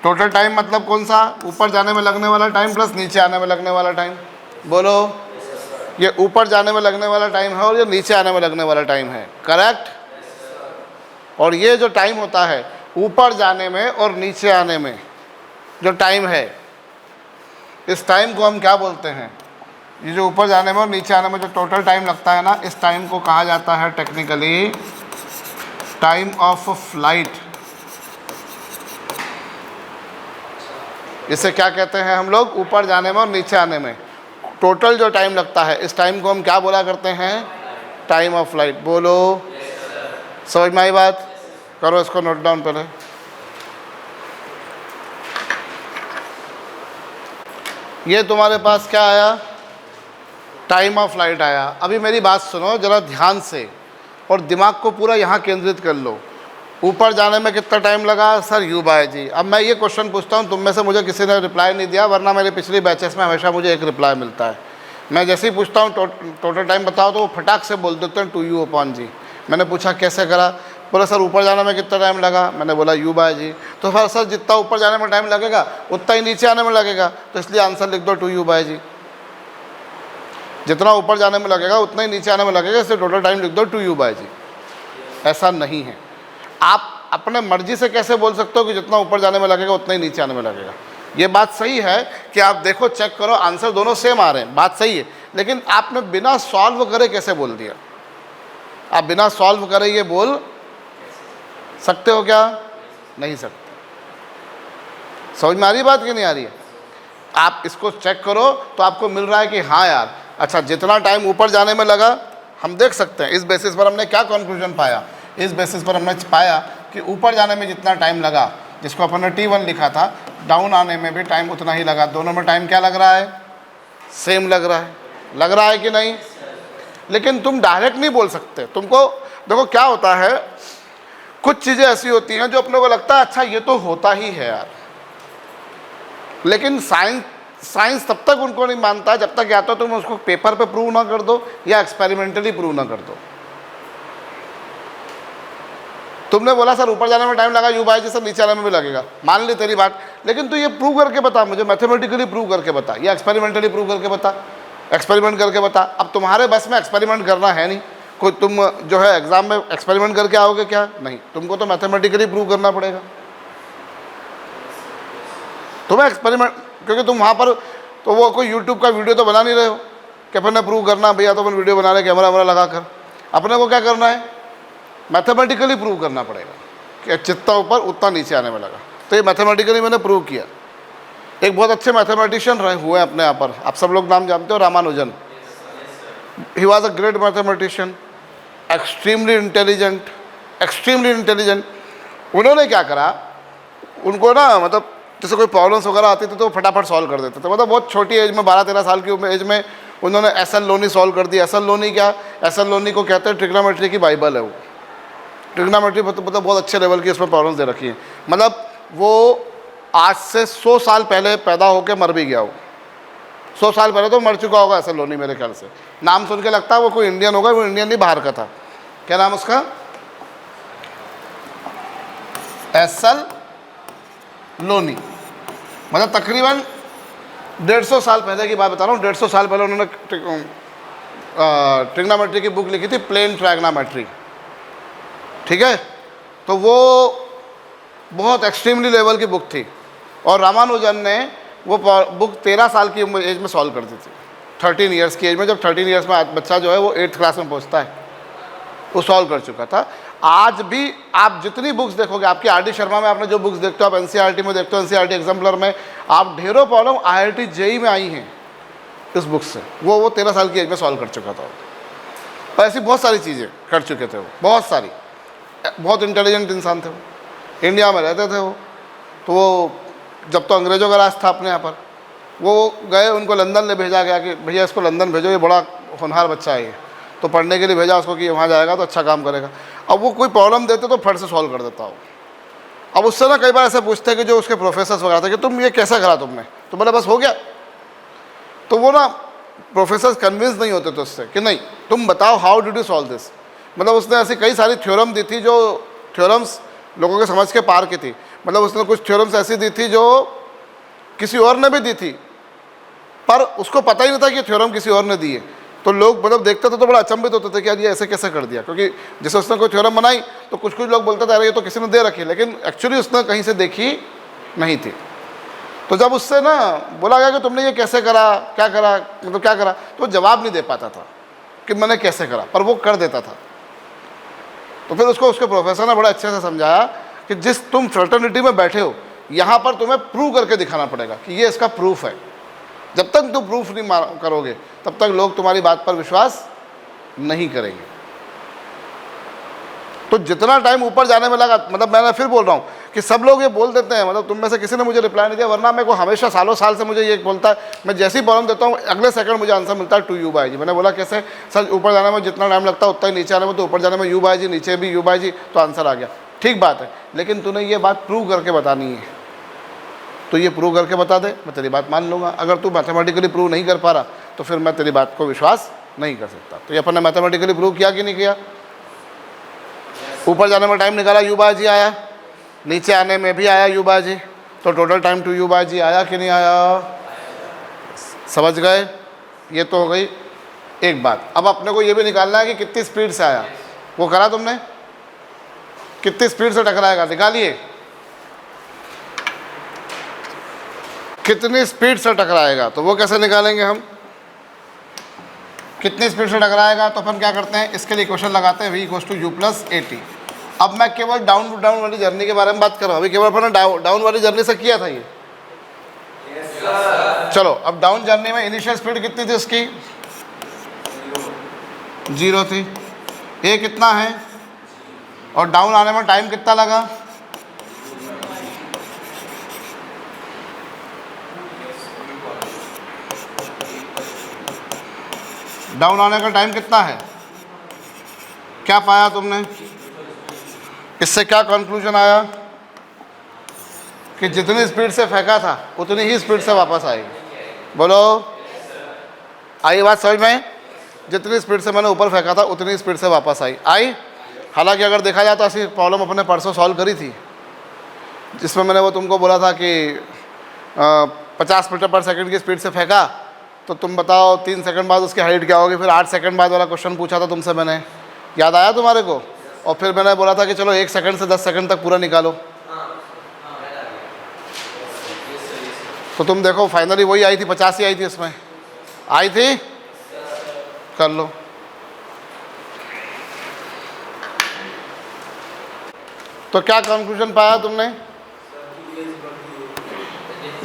टोटल टाइम मतलब कौन सा? ऊपर जाने में लगने वाला टाइम प्लस नीचे आने में लगने वाला टाइम। बोलो, ये ऊपर जाने में लगने वाला टाइम है और ये नीचे आने में लगने वाला टाइम है, करेक्ट? और ये जो टाइम होता है ऊपर जाने में और नीचे आने में जो टाइम है, इस टाइम को हम क्या बोलते हैं? ये जो ऊपर जाने में और नीचे आने में जो टोटल टाइम लगता है ना, इस टाइम को कहा जाता है टेक्निकली टाइम ऑफ फ्लाइट। इसे क्या कहते हैं हम लोग? ऊपर जाने में और नीचे आने में टोटल जो टाइम लगता है, इस टाइम को हम क्या बोला करते हैं? Time of flight. बोलो, समझ में आई बात? करो इसको नोट डाउन पहले। ये तुम्हारे पास क्या आया? टाइम ऑफ फ्लाइट आया। अभी मेरी बात सुनो ज़रा ध्यान से और दिमाग को पूरा यहाँ केंद्रित कर लो। ऊपर जाने में कितना टाइम लगा? सर यू बाय जी। अब मैं ये क्वेश्चन पूछता हूँ, तुम में से मुझे किसी ने रिप्लाई नहीं दिया, वरना मेरे पिछली बैचेस में हमेशा मुझे एक रिप्लाई मिलता है। मैं जैसे ही पूछता हूँ टोटल टाइम बताओ तो वो फटाक से बोल देते हैं 2u अपॉन जी। मैंने पूछा कैसे करा? बोला सर ऊपर जाने में कितना टाइम लगा? मैंने बोला u बाय जी। तो फिर सर जितना ऊपर जाने में टाइम लगेगा उतना ही नीचे आने में लगेगा, तो इसलिए आंसर लिख दो 2u बाय जी। जितना ऊपर जाने में लगेगा उतना ही नीचे आने में लगेगा, इसलिए टोटल टाइम लिख दो 2u बाय जी। ऐसा नहीं है। आप अपने मर्जी से कैसे बोल सकते हो कि जितना ऊपर जाने में लगेगा उतना ही नीचे आने में लगेगा? ये बात सही है कि आप देखो, चेक करो, आंसर दोनों सेम आ रहे हैं, बात सही है, लेकिन आपने बिना सॉल्व करे कैसे बोल दिया? आप बिना सॉल्व करे ये बोल सकते हो क्या? नहीं सकते। समझ में आ रही है बात कि नहीं आ रही है? आप इसको चेक करो तो आपको मिल रहा है कि हाँ यार, अच्छा जितना टाइम ऊपर जाने में लगा हम देख सकते हैं। इस बेसिस पर हमने क्या कंक्लूजन पाया? इस बेसिस पर हमने पाया कि ऊपर जाने में जितना टाइम लगा, जिसको अपन ने t1 लिखा था, डाउन आने में भी टाइम उतना ही लगा। दोनों में टाइम क्या लग रहा है? सेम लग रहा है। लग रहा है कि नहीं? लेकिन तुम डायरेक्ट नहीं बोल सकते। तुमको देखो क्या होता है, कुछ चीज़ें ऐसी होती हैं जो अपने को लगता है अच्छा ये तो होता ही है यार, लेकिन साइंस तब तक उनको नहीं मानता जब तक या तो तुम उसको पेपर पे प्रूव ना कर दो या एक्सपेरिमेंटली प्रूव ना कर दो। तुमने बोला सर ऊपर जाने में टाइम लगा u बाय जी, सर नीचे आने में भी लगेगा, मान ली तेरी बात, लेकिन तू ये प्रूव करके बता मुझे, मैथमेटिकली प्रूव करके बता या एक्सपेरिमेंटली प्रूव करके बता, एक्सपेरिमेंट करके बता। अब तुम्हारे बस में एक्सपेरिमेंट करना है नहीं, कोई तुम जो है एग्जाम में एक्सपेरिमेंट करके आओगे क्या? नहीं, तुमको तो मैथमेटिकली प्रूव करना पड़ेगा। तुम्हें एक्सपेरिमेंट, क्योंकि तुम वहाँ पर तो वो कोई यूट्यूब का वीडियो तो बना नहीं रहे हो कि अपन ने प्रूव करना भैया, तो अपन वीडियो बना रहे कैमरा वैमरा लगा कर। अपने को क्या करना है? मैथमेटिकली प्रूव करना पड़ेगा कि जितना ऊपर उतना नीचे आने में लगा। तो ये मैथमेटिकली मैंने प्रूव किया। एक बहुत अच्छे मैथमेटिशियन रहे हुए हैं अपने यहाँ पर, आप सब लोग नाम जानते हो, Ramanujan. He was a great mathematician, extremely intelligent. उन्होंने क्या करा, उनको ना मतलब जैसे कोई प्रॉब्लम्स वगैरह आती थी तो फटाफट सॉल्व कर देते थे। मतलब बहुत छोटी एज में, 12-13 साल की एज में उन्होंने एस.एल. लोनी सॉल्व कर दिया। एस.एल. लोनी क्या? एस.एल. लोनी को कहते हैं ट्रिग्नोमेट्री की बाइबल है वो। ट्रिग्नोमेट्री मतलब बहुत अच्छे लेवल की उसमें प्रॉब्लम्स दे रखी है। मतलब वो आज से 100 साल पहले पैदा होकर मर भी गया हो। 100 साल पहले तो मर चुका होगा एस.एल. लोनी मेरे ख्याल से। नाम सुन के लगता है वो कोई इंडियन होगा, वो इंडियन नहीं, बाहर का था। क्या नाम उसका? एस.एल. लोनी। मतलब तकरीबन 150 साल पहले की बात बता रहा हूँ। 150 साल पहले उन्होंने ट्रिग्नोमेट्री की बुक लिखी थी, प्लेन ट्रायग्नोमेट्री। ठीक है, तो वो बहुत एक्सट्रीमली लेवल की बुक थी और रामानुजन ने वो बुक 13 साल की एज में सॉल्व कर दी थी। 13 ईयर्स की एज में, जब 13 ईयर्स में बच्चा जो है वो 8th क्लास में पहुंचता है, वो सॉल्व कर चुका था। आज भी आप जितनी बुक्स देखोगे, आपकी आर.डी. शर्मा में आपने जो बुक्स देखते हो, आप एनसीईआरटी में देखते हो, एनसीईआरटी एग्जाम्पलर में, आप ढेरों प्रॉब्लम IIT JEE में आई हैं इस बुक से। वो 13 साल की एज में सॉल्व कर चुका था। और ऐसी बहुत सारी चीज़ें कर चुके थे वो, बहुत सारी। बहुत इंटेलिजेंट इंसान थे वो, इंडिया में रहते थे वो। तो वो जब तो अंग्रेज़ों का राज था अपने यहाँ पर, वो गए, उनको लंदन ले भेजा गया कि भैया इसको लंदन भेजो, ये बड़ा होनहार बच्चा है ये। तो पढ़ने के लिए भेजा उसको कि वहाँ जाएगा तो अच्छा काम करेगा। अब वो कोई प्रॉब्लम देते तो फट से सॉल्व कर देता हो। अब उससे ना कई बार ऐसे पूछते हैं कि जो उसके प्रोफेसर वगैरह थे कि तुम ये कैसा करा तुमने, तो बोला बस हो गया। तो वो ना प्रोफेसर कन्विंस नहीं होते थे उससे कि नहीं तुम बताओ how did you solve this. मतलब उसने ऐसी कई सारी थ्योरम दी थी जो थ्योरम्स लोगों के समझ के पार की थी। मतलब उसने कुछ थ्योरम्स ऐसी दी थी जो किसी और ने भी दी थी पर उसको पता ही नहीं था कि थ्योरम किसी और ने दी है। तो लोग मतलब देखते थे तो बड़ा अचंभित होते थे कि यार ये ऐसे कैसे कर दिया, क्योंकि जैसे उसने कोई थ्योरम बनाई तो कुछ कुछ लोग बोलते थे अरे ये तो किसी ने दे रखी, लेकिन एक्चुअली उसने कहीं से देखी नहीं थी। तो जब उससे ना बोला गया कि तुमने ये कैसे करा, क्या करा, मतलब क्या करा, तो वो जवाब नहीं दे पाता था कि मैंने कैसे करा, पर वो कर देता था। तो फिर उसको उसके प्रोफेसर ने बड़ा अच्छे से समझाया कि जिस तुम फ्रेटर्निटी में बैठे हो यहाँ पर तुम्हें प्रूव करके दिखाना पड़ेगा कि ये इसका प्रूफ है। जब तक तुम प्रूफ नहीं करोगे तब तक लोग तुम्हारी बात पर विश्वास नहीं करेंगे। तो जितना टाइम ऊपर जाने में लगा, मतलब मैंने फिर बोल रहा हूँ कि सब लोग ये बोल देते हैं, मतलब तुम में से किसी ने मुझे रिप्लाई नहीं दिया, वरना मेरे को हमेशा सालों साल से मुझे ये बोलता है, मैं जैसी प्रॉब्लम देता हूँ अगले सेकंड मुझे आंसर मिलता है टू यू बाई जी। मैंने बोला कैसे सर, ऊपर जाने में जितना टाइम लगता है उतना ही नीचे आने में, तो ऊपर जाने में यू बाई जी, नीचे भी यू बाई जी, तो आंसर आ गया। ठीक बात है, लेकिन तूने ये बात प्रूव करके बतानी है, तो ये प्रूव करके बता दे, मैं तेरी बात मान लूँगा। अगर तू मैथमेटिकली प्रूव नहीं कर पा रहा तो फिर मैं तेरी बात को विश्वास नहीं कर सकता। तो ये अपन ने मैथमेटिकली प्रूव किया कि नहीं किया? ऊपर जाने में टाइम निकाला, यू बाई जी आया, नीचे आने में भी आया यू बाई जी, तो total time two u by g आया कि नहीं आया? समझ गए? ये तो हो गई एक बात। अब अपने को ये भी निकालना है कि कितनी स्पीड से आया, वो करा तुमने? कितनी स्पीड से टकराएगा निकालिए, कितनी स्पीड से टकराएगा, तो वो कैसे निकालेंगे हम? कितनी स्पीड से टकराएगा, तो अपन क्या करते हैं, इसके लिए इक्वेशन लगाते हैं v equals to u plus a t. अब मैं केवल डाउन डाउन वाली जर्नी के बारे में बात कर रहा हूँ, अभी केवल अपन ने डाउन वाली जर्नी से किया था ये। चलो अब डाउन जर्नी में इनिशियल स्पीड कितनी थी उसकी? 0 थी। ए कितना है, और डाउन आने में टाइम कितना लगा? डाउन आने का टाइम कितना है? क्या पाया तुमने? इससे क्या कंक्लूजन आया कि जितनी स्पीड से फेंका था उतनी ही स्पीड से वापस आएगी। बोलो, आई बात समझ में? जितनी स्पीड से मैंने ऊपर फेंका था उतनी स्पीड से वापस आई। हालांकि अगर देखा जाए तो ऐसी प्रॉब्लम अपने परसों सॉल्व करी थी, जिसमें मैंने वो तुमको बोला था कि 50 मीटर पर सेकंड की स्पीड से फेंका, तो तुम बताओ 3 सेकंड बाद उसकी हाइट क्या होगी। फिर 8 सेकंड बाद वाला क्वेश्चन पूछा था तुमसे मैंने, याद आया तुम्हारे को? और फिर मैंने बोला था कि चलो 1 सेकंड से 10 सेकंड तक पूरा निकालो। तो तुम देखो फाइनली वही आई थी, 50 ही आई थी, इसमें आई थी। कर लो। तो क्या कंक्लूजन पाया तुमने?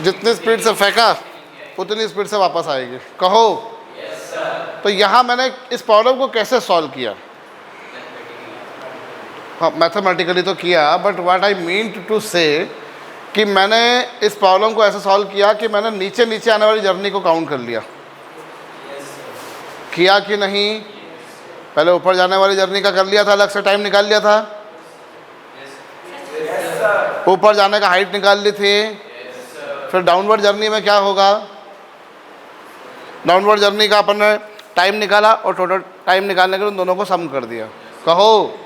जितनी स्पीड से फेंका उतनी स्पीड से वापस आएगी। कहो। तो यहाँ मैंने इस प्रॉब्लम को कैसे सॉल्व किया? हाँ, मैथमेटिकली तो किया, but what I mean to say कि मैंने इस प्रॉब्लम को ऐसे सॉल्व किया कि मैंने नीचे नीचे आने वाली जर्नी को काउंट कर लिया। किया कि नहीं? पहले ऊपर जाने वाली जर्नी का कर लिया था, अलग से टाइम निकाल लिया था। ऊपर जाने का हाइट निकाल ली थी। फिर डाउनवर्ड जर्नी में क्या होगा? डाउनवर्ड जर्नी का अपन ने टाइम निकाला और टोटल टाइम निकालने के लिए उन दोनों को सम कर दिया। कहो।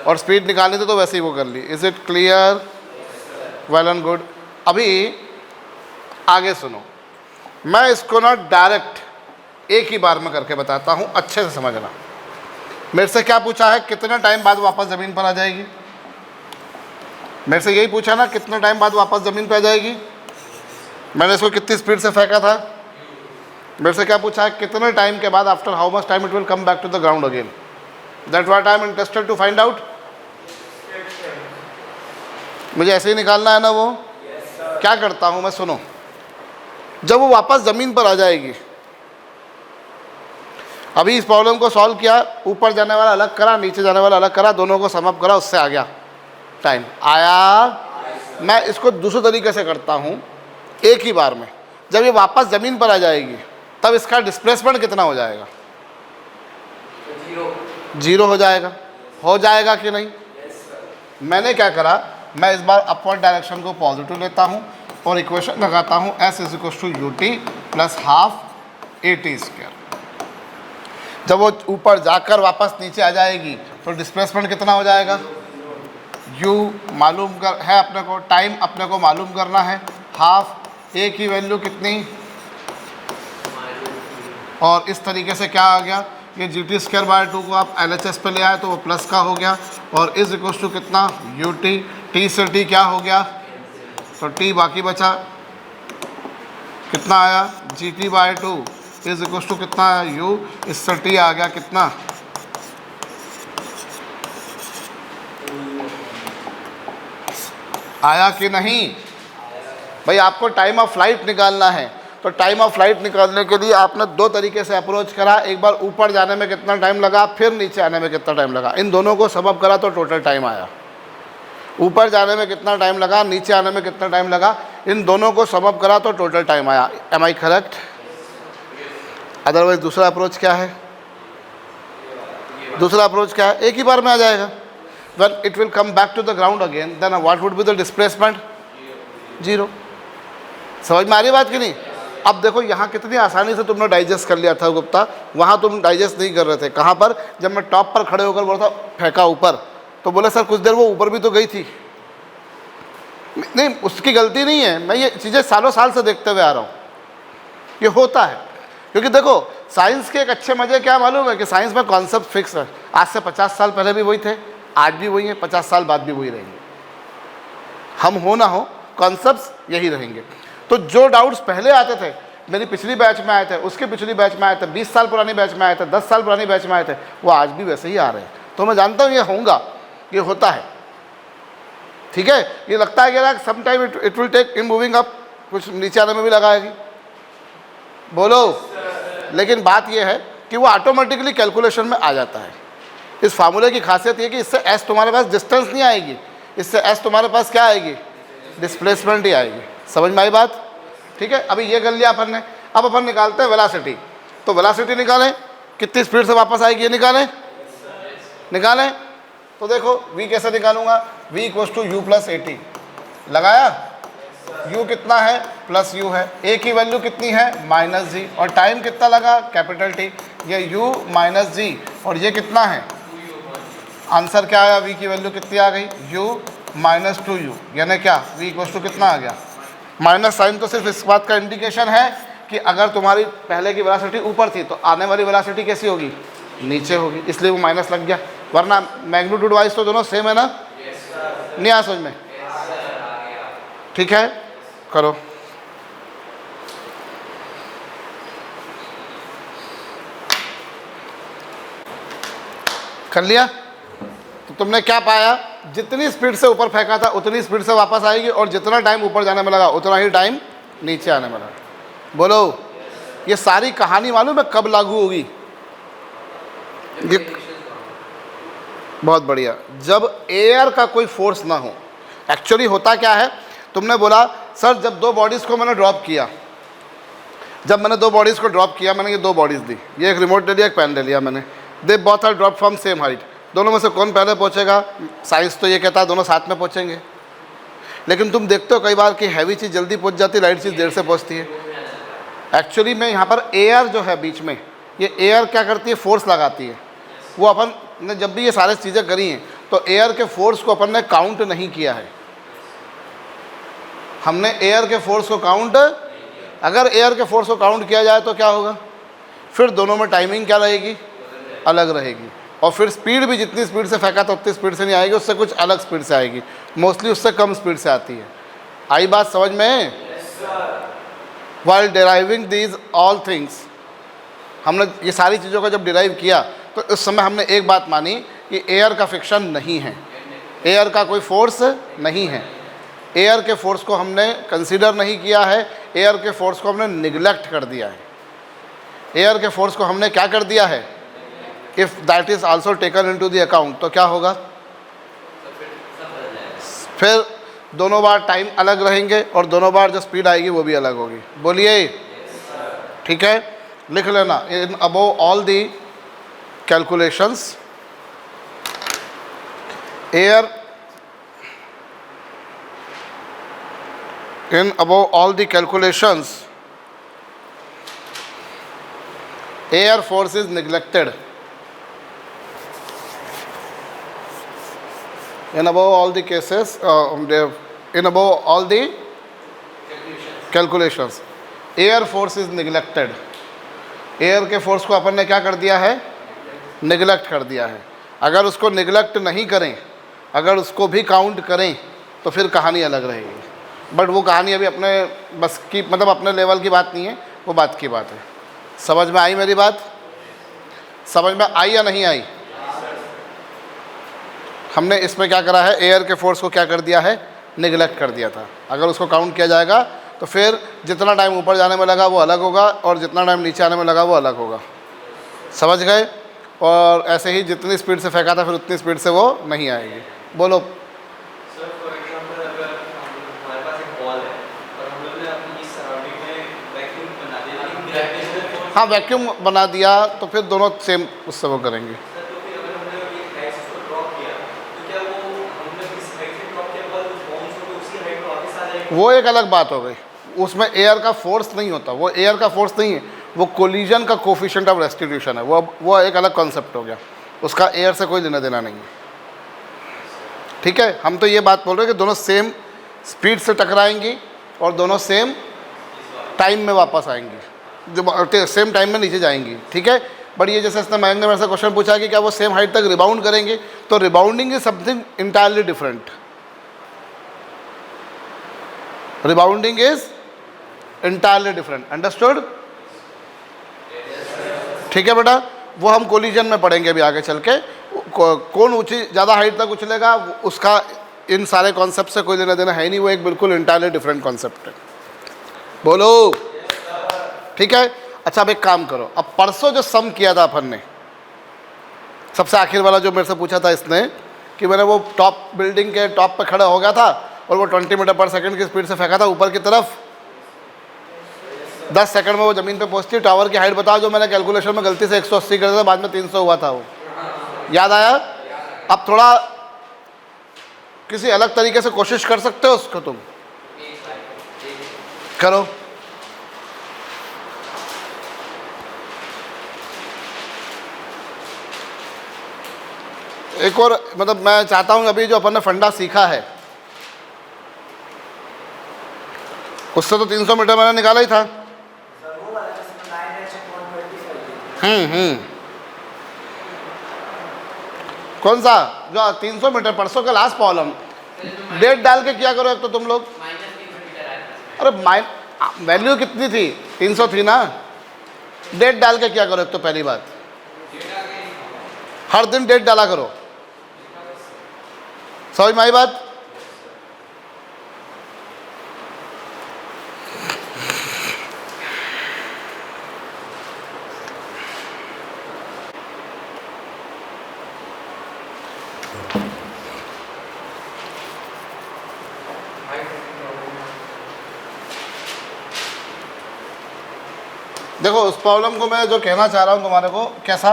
और स्पीड निकालनी थी तो वैसे ही वो कर ली। Is it clear? Well and good. अभी आगे सुनो, मैं इसको ना डायरेक्ट एक ही बार में करके बताता हूँ, अच्छे से समझना। मेरे से क्या पूछा है, कितने टाइम बाद वापस ज़मीन पर आ जाएगी? मेरे से यही पूछा ना, कितने टाइम बाद वापस ज़मीन पर आ जाएगी? मैंने इसको कितनी स्पीड से फेंका था? मेरे से क्या पूछा है, कितने टाइम के बाद, after how much time it will come back to the ground again? That what I am interested to find out. मुझे ऐसे ही निकालना है ना वो। क्या करता हूँ मैं, सुनो। जब वो वापस ज़मीन पर आ जाएगी, अभी इस प्रॉब्लम को सॉल्व किया, ऊपर जाने वाला अलग करा, नीचे जाने वाला अलग करा, दोनों को सम अप करा, उससे आ गया टाइम। आया। मैं इसको दूसरे तरीके से करता हूँ, एक ही बार में। जब ये वापस ज़मीन पर आ जाएगी तब इसका डिस्प्लेसमेंट कितना हो जाएगा? 0 हो जाएगा। हो जाएगा कि नहीं? मैंने क्या करा, मैं इस बार अपवर्ड डायरेक्शन को पॉजिटिव लेता हूँ और इक्वेशन लगाता हूँ s is equal to u t plus half a t square. जब वो ऊपर जाकर वापस नीचे आ जाएगी तो डिस्प्लेसमेंट कितना हो जाएगा, u मालूम कर है अपने को, टाइम अपने को मालूम करना है, हाफ a की वैल्यू कितनी, और इस तरीके से क्या आ गया, ये जी टी स्क्वायर बाय 2 को आप एल एच एस पे ले आए तो वो प्लस का हो गया, और इज इक्वल टू कितना यू टी, टी से टी क्या हो गया, तो टी बाकी बचा, कितना आया g t by 2 is equal to कितना आया यू, इससे टी आ गया कितना, आया कि नहीं भाई। आपको टाइम ऑफ फ्लाइट निकालना है तो टाइम ऑफ फ्लाइट निकालने के लिए आपने दो तरीके से अप्रोच करा, एक बार ऊपर जाने में कितना टाइम लगा, फिर नीचे आने में कितना टाइम लगा, इन दोनों को सम अप करा तो टोटल टाइम आया। ऊपर जाने में कितना टाइम लगा, नीचे आने में कितना टाइम लगा, इन दोनों को सम अप करा तो टोटल टाइम आया। Am I correct? अदरवाइज दूसरा अप्रोच क्या है, दूसरा अप्रोच क्या है, एक ही बार में आ जाएगा। when it will come back to the ground again, then what would be the displacement? 0। समझ में आ रही बात कि नहीं? अब देखो यहाँ कितनी आसानी से तुमने डाइजेस्ट कर लिया था गुप्ता, वहाँ तुम डाइजेस्ट नहीं कर रहे थे। कहाँ पर? जब मैं टॉप पर खड़े होकर बोला था फेंका ऊपर, तो बोले सर कुछ देर वो ऊपर भी तो गई थी। नहीं, उसकी गलती नहीं है, मैं ये चीज़ें सालों साल से देखते हुए आ रहा हूँ, ये होता है। क्योंकि देखो साइंस के एक अच्छे मज़े क्या मालूम है कि साइंस में कॉन्सेप्ट फिक्स है। आज से 50 साल पहले भी वही थे, आज भी वही है, 50 साल बाद भी वही रहेंगे। हम हो ना हो कॉन्सेप्ट्स यही रहेंगे। तो जो डाउट्स पहले आते थे, मेरी पिछली बैच में आए थे, उसके पिछली बैच में आए थे, 20 साल पुरानी बैच में आए थे, 10 साल पुरानी बैच में आए थे, वो आज भी वैसे ही आ रहे हैं। तो मैं जानता हूँ ये होगा, ये होता है, ठीक है। ये लगता है कि some time it will take in moving up, कुछ नीचे आने में भी लगाएगी, बोलो। लेकिन बात ये है कि वो ऑटोमेटिकली कैलकुलेशन में आ जाता है। इस फार्मूले की खासियत ये कि इससे एस तुम्हारे पास डिस्टेंस नहीं आएगी, इससे एस तुम्हारे पास क्या आएगी, डिस्प्लेसमेंट ही आएगी। समझ में आई बात? ठीक है। अभी ये कर लिया अपन ने, अब अपन निकालते हैं वेलोसिटी। तो वेलोसिटी निकालें, कितनी स्पीड से वापस आएगी ये निकालें, निकालें। तो देखो v कैसे निकालूंगा, v equals to u plus a t, लगाया, u कितना है प्लस u है, a की वैल्यू कितनी है माइनस जी, और टाइम कितना लगा कैपिटल T, ये u माइनस जी, और ये कितना है, आंसर क्या आया, v की वैल्यू कितनी आ गई, u माइनस 2u, यानी क्या v इक्वल्स टू कितना आ गया, माइनस साइन तो सिर्फ इस बात का इंडिकेशन है कि अगर तुम्हारी पहले की वेलोसिटी ऊपर थी तो आने वाली वेलोसिटी कैसी होगी, नीचे होगी, इसलिए वो माइनस लग गया। वरना मैग्नीट्यूड वाइज तो दोनों सेम है ना? नहीं आ समझ में? ठीक है, करो। कर लिया? तो तुमने क्या पाया, जितनी स्पीड से ऊपर फेंका था उतनी स्पीड से वापस आएगी, और जितना टाइम ऊपर जाने में लगा उतना ही टाइम नीचे आने में लगा। बोलो, ये सारी कहानी मालूम है कब लागू होगी? ये बहुत बढ़िया, जब एयर का कोई फोर्स ना हो। एक्चुअली होता क्या है, तुमने बोला सर जब दो बॉडीज़ को मैंने ड्रॉप किया, जब मैंने दो बॉडीज़ को ड्रॉप किया, मैंने ये दो बॉडीज़ दी, ये एक रिमोट ले लिया, एक पेन ले लिया मैंने, they both are drop from same height, दोनों में से कौन पहले पहुंचेगा? साइंस तो ये कहता है दोनों साथ में पहुंचेंगे। लेकिन तुम देखते हो कई बार कि हैवी चीज़ जल्दी पहुंच जाती है, लाइट चीज़ देर से पहुंचती है। एक्चुअली में यहाँ पर एयर जो है बीच में, ये एयर क्या करती है, फोर्स लगाती है। वो अपन ने जब भी ये सारी चीज़ें करी हैं तो एयर के फोर्स को अपन ने काउंट नहीं किया है। हमने एयर के फोर्स को काउंट, अगर एयर के फोर्स को काउंट किया जाए तो क्या होगा, फिर दोनों में टाइमिंग क्या रहेगी, अलग रहेगी, और फिर स्पीड भी जितनी स्पीड से फेंका था उतनी स्पीड से नहीं आएगी, उससे कुछ अलग स्पीड से आएगी, मोस्टली उससे कम स्पीड से आती है। आई बात समझ में? While deriving these all things, हमने ये सारी चीज़ों का जब डिराइव किया तो उस समय हमने एक बात मानी कि एयर का फ्रिक्शन नहीं है, एयर का कोई फोर्स नहीं है, एयर के फोर्स को हमने कंसीडर नहीं किया है, एयर के फोर्स को हमने निगलेक्ट कर दिया है। एयर के फोर्स को हमने क्या कर दिया है, if that is also taken into the account, तो क्या होगा, फिर दोनों बार टाइम अलग रहेंगे और दोनों बार जो स्पीड आएगी वो भी अलग होगी। बोलिए, ठीक है, लिख लेना। In above all the calculations, air in above all the calculations, air force is neglected. In above all the cases, in above all the calculations, air force is neglected. Air के फोर्स को अपन ने क्या कर दिया है, neglect कर दिया है. अगर उसको नेगलेक्ट नहीं करें, अगर उसको भी काउंट करें तो फिर कहानी अलग रहेगी. बट वो कहानी अभी अपने बस की, मतलब अपने लेवल की बात नहीं है, वो बात की बात है. समझ में आई मेरी बात? समझ में आई या नहीं आई? हमने इसमें क्या करा है, एयर के फोर्स को क्या कर दिया है, नेगलेक्ट कर दिया था. अगर उसको काउंट किया जाएगा तो फिर जितना टाइम ऊपर जाने में लगा वो अलग होगा और जितना टाइम नीचे आने में लगा वो अलग होगा. समझ गए? और ऐसे ही जितनी स्पीड से फेंका था फिर उतनी स्पीड से वो नहीं आएगी. बोलो. सर फॉर एग्जांपल अगर हमारे पास एक बॉल है और हम लोग ने अपनी सराउंडिंग में वैक्यूम बना दिया, लेकिन ग्रेविटेशनल फोर्स, हाँ, वैक्यूम बना दिया तो फिर दोनों सेम उससे वो करेंगे. सर तो फिर अगर हमने एक हाइट से उसको ड्रॉप किया तो क्या वो हमने किस हाइट से ड्रॉप किया बाद बाउंस होकर उसी हाइट पर वापस आ जाएगा? वो एक अलग बात हो गई. उसमें एयर का फोर्स नहीं होता, वो एयर का फोर्स नहीं है, वो कोलिजन का कोफिशिएंट ऑफ रेस्टिट्यूशन है. वो एक अलग कॉन्सेप्ट हो गया, उसका एयर से कोई लेना देना नहीं है. ठीक है, हम तो ये बात बोल रहे हैं कि दोनों सेम स्पीड से टकराएंगी और दोनों सेम टाइम में वापस आएंगी, जो सेम टाइम में नीचे जाएंगी. ठीक है, बट ये जैसे इसने मयंक ने मेरे से क्वेश्चन पूछा कि क्या वो सेम हाइट तक रिबाउंड करेंगे, तो rebounding is something entirely different. Rebounding is entirely different. Understood? ठीक है बेटा, वो हम कोलिजन में पढ़ेंगे अभी आगे चल के. कौन ऊंची ज़्यादा हाइट तक उछलेगा उसका इन सारे कॉन्सेप्ट से कोई लेना देना है नहीं, वो एक बिल्कुल इंटायरली डिफरेंट कॉन्सेप्ट है. बोलो. ठीक है. अच्छा, अब एक काम करो, अब परसों जो सम किया था अपन ने, सबसे आखिर वाला जो मेरे से पूछा था इसने, कि मैंने वो टॉप बिल्डिंग के टॉप पे खड़ा हो गया था और वो 20 मीटर पर सेकंड की स्पीड से फेंका था ऊपर की तरफ. 10 सेकंड में वो ज़मीन पे पहुंचती. टावर की हाइट बताओ, जो मैंने कैलकुलेशन में गलती से 180 कर दिया था, बाद में 300 हुआ था. वो याद आया? अब थोड़ा किसी अलग तरीके से कोशिश कर सकते हो उसको, तुम करो. एक और, मतलब मैं चाहता हूं अभी जो अपन ने फंडा सीखा है उससे तो 300 मीटर मैंने निकाला ही था. कौन सा? जो 300 मीटर परसों का लास्ट प्रॉब्लम. डेट डाल के क्या करो एक तो तुम लोग. अरे वैल्यू कितनी थी? 300 थी ना. डेट डाल के क्या करो एक तो पहली बात, हर दिन डेट डाला करो. समझ में आई बात? देखो, उस प्रॉब्लम को मैं जो कहना चाह रहा हूँ तुम्हारे को, कैसा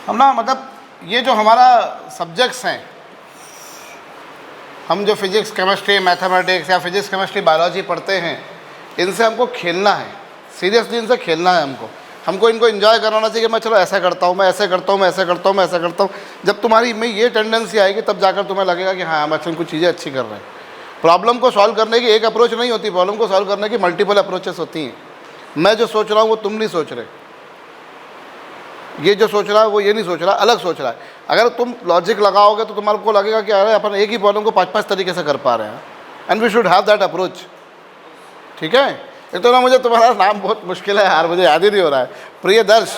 हम ना, मतलब ये जो हमारा सब्जेक्ट्स हैं, हम जो फिजिक्स केमिस्ट्री मैथमेटिक्स या फिजिक्स केमिस्ट्री बायोलॉजी पढ़ते हैं, इनसे हमको खेलना है. सीरियसली इनसे खेलना है हमको इनको एंजॉय कराना चाहिए कि मैं चलो ऐसा करता हूँ, मैं ऐसे करता हूँ, मैं ऐसे करता हूँ, मैं ऐसा करता हूँ. जब तुम्हारी में ये टेंडेंसी आएगी तब जाकर तुम्हें लगेगा कि हाँ, हम अच्छा कुछ चीज़ें अच्छी कर रहे हैं. प्रॉब्लम को सॉल्व करने की एक अप्रोच नहीं होती, प्रॉब्लम को सॉल्व करने की मल्टीपल अप्रोचेस होती हैं. मैं जो सोच रहा हूँ वो तुम नहीं सोच रहे, ये जो सोच रहा है वो ये नहीं सोच रहा, अलग सोच रहा है. अगर तुम लॉजिक लगाओगे तो तुम्हारे को लगेगा कि अरे अपन एक ही प्रॉब्लम को 5-5 तरीके से कर पा रहे हैं. And we should have that approach. ठीक है. एक तो ना, मुझे तुम्हारा नाम बहुत मुश्किल है यार, मुझे याद ही नहीं हो रहा है. प्रियदर्श.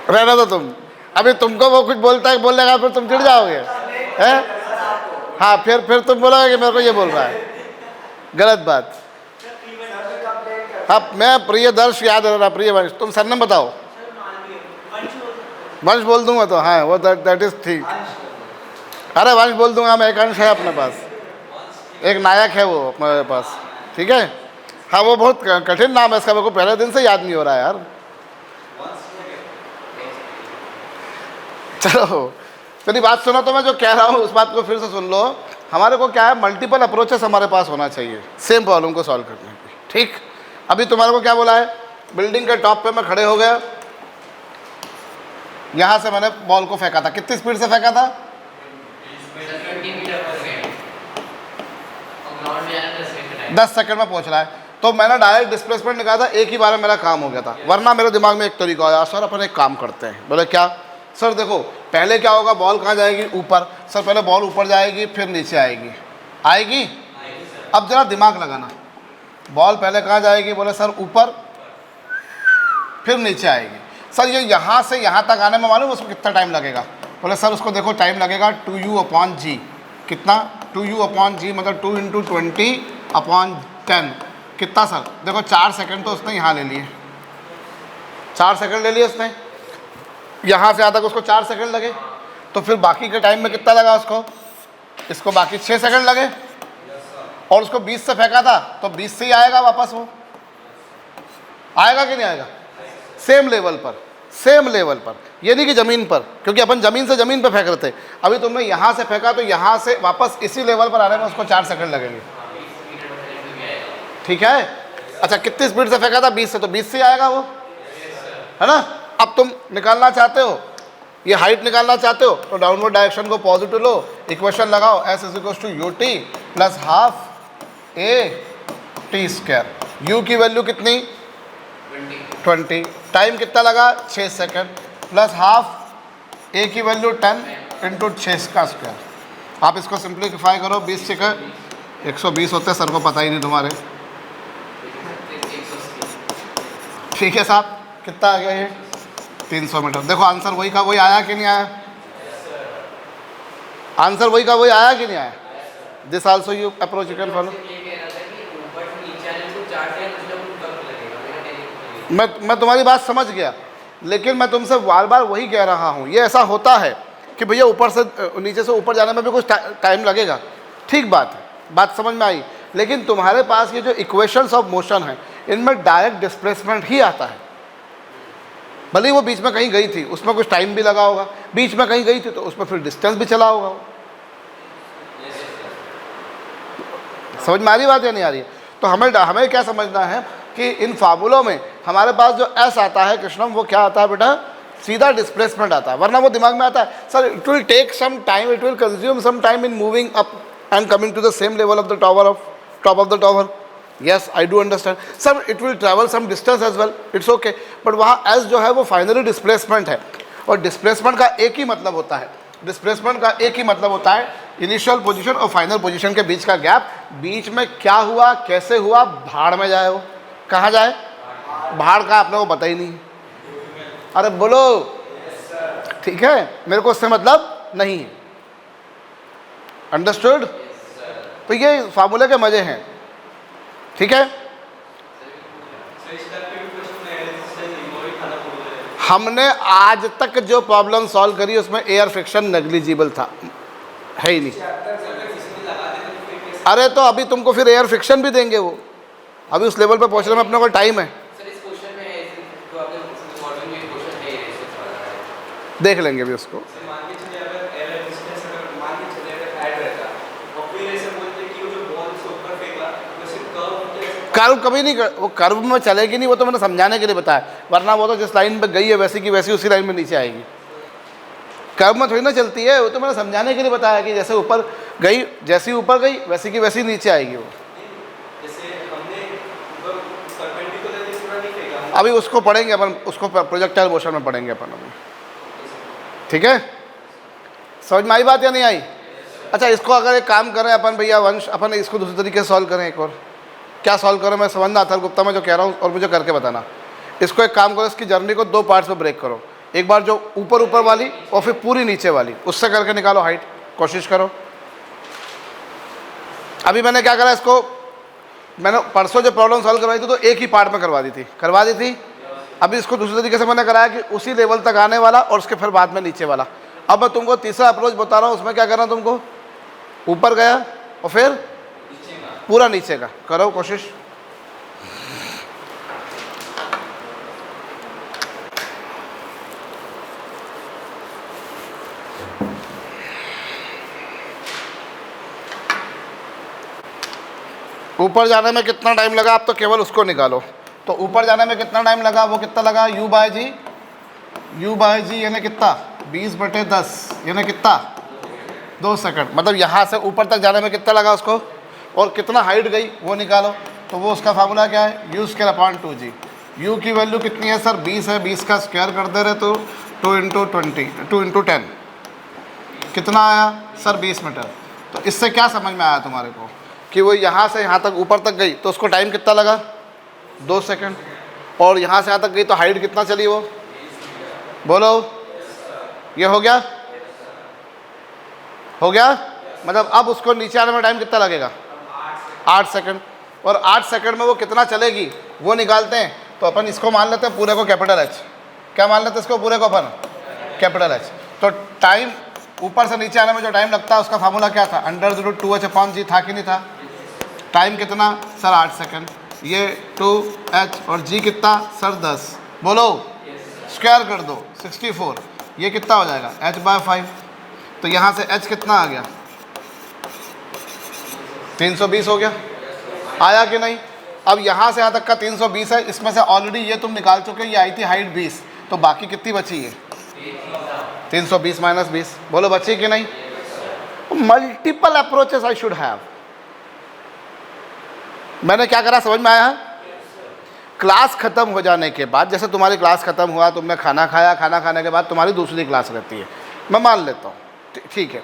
रहना तो तुम, अभी तुमको वो कुछ बोलता है, बोलने का फिर तुम चिढ़ जाओगे हैं. हाँ, फिर तुम बोलोगे कि मेरे को ये बोल रहा है, गलत बात. हाँ, मैं प्रियदर्श याद रह रहा, प्रियवंश. तुम सरनेम बताओ. वंश बोल दूंगा तो हाँ, वो दैट इज ठीक. अरे वंश बोल दूंगा मैं, एक अंश है अपने पास, एक नायक है वो अपने पास. ठीक है. हाँ, वो बहुत कठिन नाम है इसका, मेरे को पहले दिन से याद नहीं हो रहा है यार. चलो, मेरी बात सुनो, तो मैं जो कह रहा हूँ उस बात को फिर से सुन लो। हमारे को क्या है, मल्टीपल अप्रोचेस हमारे पास होना चाहिए सेम प्रॉब्लम को सॉल्व करने की, ठीक। अभी तुम्हारे को क्या बोला है, बिल्डिंग के टॉप पे मैं खड़े हो गया, यहाँ से मैंने बॉल को फेंका था, कितनी स्पीड से फेंका था, 20 मीटर पर सेकंड, और ग्राउंड में आने 10 सेकंड टाइम। 10 सेकंड में पहुँच रहा है, तो मैंने डायरेक्ट डिस्प्लेसमेंट निकाला था, एक ही बार में मेरा काम हो गया था। वरना मेरे दिमाग में एक तरीका आया, सर अपन एक काम करते हैं। बोले क्या सर, देखो पहले क्या होगा, बॉल कहाँ जाएगी, ऊपर। सर पहले बॉल ऊपर जाएगी फिर नीचे आएगी, आएगी। अब जरा दिमाग लगाना, बॉल पहले कहाँ जाएगी, बोले सर ऊपर फिर नीचे आएगी। सर ये यहाँ से यहाँ तक आने में मालूम उसको कितना टाइम लगेगा, बोले सर उसको देखो टाइम लगेगा 2u/g, कितना 2u/g, मतलब 2 × 20/10, कितना सर, देखो 4 सेकंड तो उसने यहाँ ले लिए, 4 सेकंड ले लिए उसने, यहाँ से यहाँ तक उसको 4 सेकंड लगे, तो फिर बाकी के टाइम में कितना लगा उसको, इसको बाकी 6 सेकंड लगे, और उसको 20 से फेंका था तो 20 से ही आएगा वापस, वो आएगा कि नहीं आएगा, सेम लेवल पर, सेम लेवल पर, ये नहीं कि ज़मीन पर, क्योंकि अपन ज़मीन से ज़मीन पर फेंक रहे थे। अभी तुमने यहाँ से फेंका तो यहाँ से वापस इसी लेवल पर आने में उसको 4 सेकंड लगेंगे, ठीक है। अच्छा कितनी स्पीड से फेंका था, 20 से, तो 20 से ही आएगा वो, है ना। अब तुम निकालना चाहते हो, ये हाइट निकालना चाहते हो, तो डाउनवर्ड डायरेक्शन को पॉजिटिव लो, इक्वेशन लगाओ, s = ut + ½ a/t²। u की वैल्यू कितनी, 20, टाइम कितना लगा, 6 सेकंड, +½ a की वैल्यू 10 × 6²। आप इसको सिंप्लीफाई करो, 20 से 120 होते, सर को पता ही नहीं तुम्हारे, ठीक है साहब, कितना आ गया ये, 300 मीटर। देखो आंसर वही का वही आया कि नहीं आया, आंसर वही का वही आया कि नहीं आया। This also you approach you can follow. मैं तुम्हारी बात समझ गया, लेकिन मैं तुमसे बार बार वही कह रहा हूँ, ये ऐसा होता है कि भैया ऊपर से नीचे से ऊपर जाने में भी कुछ टाइम लगेगा, ठीक बात है, बात समझ में आई। लेकिन तुम्हारे पास ये जो इक्वेशंस ऑफ मोशन है, इनमें डायरेक्ट डिस्प्लेसमेंट ही आता है। भले ही वो बीच में कहीं गई थी, उसमें कुछ टाइम भी लगा होगा, बीच में कहीं गई थी तो उसमें फिर डिस्टेंस भी चला होगा। समझ में आ रही बात या नहीं आ रही है। तो हमें क्या समझना है कि इन फार्मूलों में हमारे पास जो एस आता है कृष्णम, वो क्या आता है बेटा, सीधा डिस्प्लेसमेंट आता है। वरना वो दिमाग में आता है sir it will take some time, it will consume some time in moving up and coming to the same level of the tower of top of the tower. Yes I do understand sir, it will travel some distance as well, it's okay, but वहाँ s जो है वो finally displacement है। और displacement का एक ही मतलब होता है, डिस्प्लेसमेंट का एक ही मतलब होता है इनिशियल पोजीशन और फाइनल पोजीशन के बीच का गैप। बीच में क्या हुआ, कैसे हुआ, भाड़ में जाए, वो कहाँ जाए, भाड़ का आपने को पता ही नहीं। अरे बोलो, ठीक है, मेरे को उससे मतलब नहीं है, अंडरस्टूड। तो ये फार्मूले के मजे हैं, ठीक है। हमने आज तक जो प्रॉब्लम सॉल्व करी उसमें एयर फ्रिक्शन नेग्लिजिबल था, है ही नहीं। अरे तो अभी तुमको फिर एयर फ्रिक्शन भी देंगे वो, अभी उस लेवल पे पहुंचने में अपने को टाइम है। देख लेंगे भी उसको। कर्व कभी नहीं वो कर्व में चलेगी नहीं, वो तो मैंने समझाने के लिए बताया, वरना वो तो जिस लाइन पे गई है वैसी की वैसी उसी लाइन में नीचे आएगी। कर्व में थोड़ी ना चलती है, वो तो मैंने समझाने के लिए बताया कि जैसे ऊपर गई, जैसी ऊपर गई वैसी की वैसी नीचे आएगी वो। अभी उसको पढ़ेंगे अपन, उसको प्रोजेक्टाइल मोशन में पढ़ेंगे अपन अभी, ठीक है। समझ में आई बात या नहीं आई। अच्छा इसको अगर एक काम करें अपन भैया वंश, अपन इसको दूसरे तरीके से सॉल्व करें। एक और क्या सॉल्व करो, मैं समझना अथर्व गुप्ता मैं जो कह रहा हूँ और मुझे करके बताना। इसको एक काम करो, इसकी जर्नी को 2 पार्ट्स में ब्रेक करो, एक बार जो ऊपर ऊपर वाली और फिर पूरी नीचे वाली, उससे करके निकालो हाइट, कोशिश करो। अभी मैंने क्या करा, इसको मैंने परसों जो प्रॉब्लम सॉल्व करवाई थी तो एक ही पार्ट में करवा दी थी। अभी इसको दूसरे तरीके से मैंने कराया कि उसी लेवल तक आने वाला और उसके फिर बाद में नीचे वाला। अब मैं तुमको तीसरा अप्रोच बता रहा हूँ, उसमें क्या करना, तुमको ऊपर गया और फिर पूरा नीचे का करो कोशिश। ऊपर जाने में कितना टाइम लगा, आप तो केवल उसको निकालो। तो ऊपर जाने में कितना टाइम लगा, वो कितना लगा, u बाय जी यानी कितना 20/10 यानी कितना 2 सेकंड। मतलब यहाँ से ऊपर तक जाने में कितना लगा उसको, और कितना हाइट गई वो निकालो। तो वो उसका फार्मूला क्या है, u²/2g। u की वैल्यू कितनी है सर, 20 है, 20 का स्क्वायर कर दे रहे तो 2 × 10 कितना आया सर 20 मीटर। तो इससे क्या समझ में आया तुम्हारे को कि वो यहाँ से यहाँ तक ऊपर तक गई तो उसको टाइम कितना लगा 2 सेकंड, और यहाँ से यहाँ तक गई तो हाइट कितना चली वो, बोलो। ये हो गया, हो गया। मतलब अब उसको नीचे आने में टाइम कितना लगेगा, 8 सेकंड। और 8 सेकंड में वो कितना चलेगी वो निकालते हैं। तो अपन इसको मान लेते हैं पूरे को कैपिटल H। क्या मान लेते हैं इसको पूरे को अपन, कैपिटल H। तो टाइम ऊपर से नीचे आने में जो टाइम लगता है उसका फार्मूला क्या था, √2h/g था कि नहीं था। टाइम कितना सर 8 सेकंड, ये 2h और g कितना सर 10, बोलो स्क्वायर कर दो 64। ये कितना हो जाएगा h/5। तो यहाँ से h कितना आ गया 320 हो गया, आया कि नहीं। अब यहाँ से यहाँ तक का 320 है, इसमें से ऑलरेडी ये तुम निकाल चुके, ये आई थी हाइट 20, तो बाकी कितनी बची है 320 - 20, बोलो बची कि नहीं। Multiple approaches I should have. मैंने क्या करा समझ में आया। क्लास खत्म हो जाने के बाद, जैसे तुम्हारी क्लास खत्म हुआ, तुमने खाना खाया, खाना खाने के बाद तुम्हारी दूसरी क्लास रहती है, मैं मान लेता हूँ ठीक है।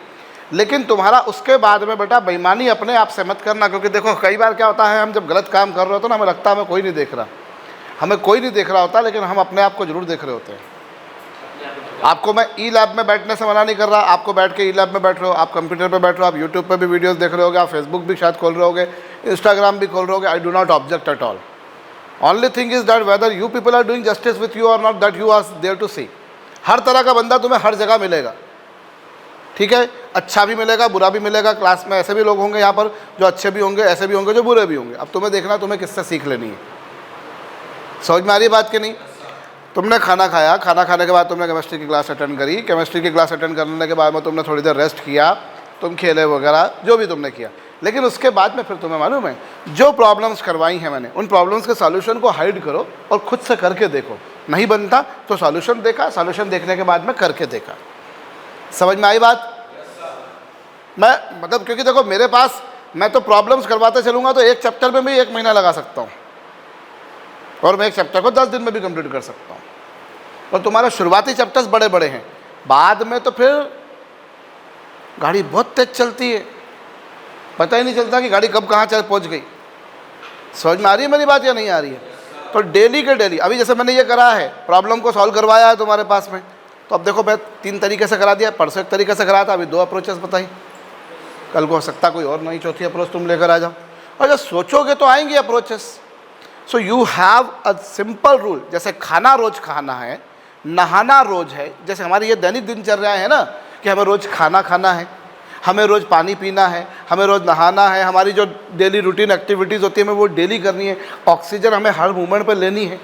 लेकिन तुम्हारा उसके बाद में बेटा बेईमानी अपने आप से मत करना, क्योंकि देखो कई बार क्या होता है, हम जब गलत काम कर रहे होते हैं ना, हमें लगता है हमें कोई नहीं देख रहा, हमें कोई नहीं देख रहा होता, लेकिन हम अपने आप को जरूर देख रहे होते हैं। आपको मैं ई लैब में बैठने से मना नहीं कर रहा, आपको बैठ के ई लैब में बैठ रहे हो, आप कंप्यूटर पे बैठ रहे हो, आप यूट्यूब पे भी वीडियोस देख रहे होगे, आप फेसबुक भी शायद खोल रहे होगे, इंस्टाग्राम भी खोल रहे होगे। I do not object at all. Only thing is that whether you people are doing justice with you or not, that you are there to see. हर तरह का बंदा तुम्हें हर जगह मिलेगा, ठीक है। अच्छा भी मिलेगा, बुरा भी मिलेगा। क्लास में ऐसे भी लोग होंगे यहाँ पर जो अच्छे भी होंगे, ऐसे भी होंगे जो बुरे भी होंगे। अब तुम्हें देखना तुम्हें किससे सीख लेनी है। समझ में आ रही बात कि नहीं। तुमने खाना खाया, खाना खाने के बाद तुमने केमिस्ट्री की क्लास अटेंड करी, केमिस्ट्री की क्लास अटेंड करने के बाद में तुमने थोड़ी देर रेस्ट किया, तुम खेले वगैरह जो भी तुमने किया। लेकिन उसके बाद में फिर तुम्हें मालूम है जो प्रॉब्लम्स करवाई हैं मैंने, उन प्रॉब्लम्स के सॉल्यूशन को हाइड करो और खुद से करके देखो। नहीं बनता तो सॉल्यूशन देखा, सॉल्यूशन देखने के बाद में करके देखा। समझ में आई बात। मैं मतलब क्योंकि देखो मेरे पास, मैं तो प्रॉब्लम्स करवाते चलूँगा तो एक चैप्टर में भी 1 महीना लगा सकता हूँ, और मैं एक चैप्टर को 10 दिन में भी कंप्लीट कर सकता हूँ। और तुम्हारे शुरुआती चैप्टर्स बड़े बड़े हैं, बाद में तो फिर गाड़ी बहुत तेज चलती है, पता ही नहीं चलता कि गाड़ी कब कहाँ चल पहुँच गई। समझ में आ रही है मेरी बात या नहीं आ रही है। तो डेली के डेली, अभी जैसे मैंने ये करा है, प्रॉब्लम को सॉल्व करवाया है तुम्हारे पास में, तो अब देखो मैं 3 तरीके से करा दिया, परसों एक तरीके से कराया था, अभी 2 अप्रोचेस बताई, कल को हो सकता कोई और नई चौथी अप्रोच तुम लेकर आ जाओ। और जब सोचोगे तो आएंगी approaches. So you have a simple rule, जैसे खाना रोज खाना है, नहाना रोज है, जैसे हमारी ये दैनिक दिनचर्या है ना कि हमें रोज खाना खाना है, हमें रोज पानी पीना है, हमें रोज नहाना है, हमारी जो डेली रूटीन एक्टिविटीज़ होती है हमें वो डेली करनी है, ऑक्सीजन हमें हर मूवमेंट पर लेनी है।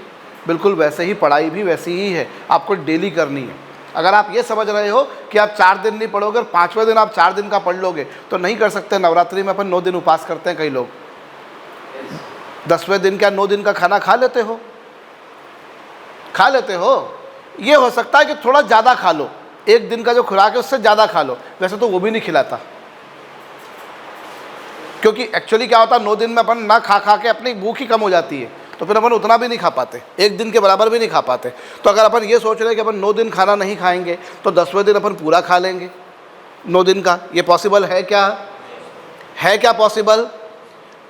बिल्कुल वैसे ही पढ़ाई भी वैसी ही है, आपको डेली करनी है। अगर आप ये समझ रहे हो कि आप 4 दिन नहीं पढ़ोगे और 5वें दिन आप 4 दिन का पढ़ लोगे तो नहीं कर सकते। नवरात्रि में अपन 9 दिन उपास करते हैं कई लोग, 10वें दिन क्या 9 दिन का खाना खा लेते हो, खा लेते हो। ये हो सकता है कि थोड़ा ज़्यादा खा लो, 1 दिन का जो खुराक है उससे ज़्यादा खा लो, वैसे तो वो भी नहीं खिलाता, क्योंकि एक्चुअली क्या होता है 9 दिन में अपन ना खा खा के अपनी भूख ही कम हो जाती है, तो फिर अपन उतना भी नहीं खा पाते, 1 दिन के बराबर भी नहीं खा पाते। तो अगर अपन ये सोच रहे हैं कि अपन 9 दिन खाना नहीं खाएंगे तो 10वें दिन अपन पूरा खा लेंगे 9 दिन का, ये पॉसिबल है क्या, है क्या पॉसिबल।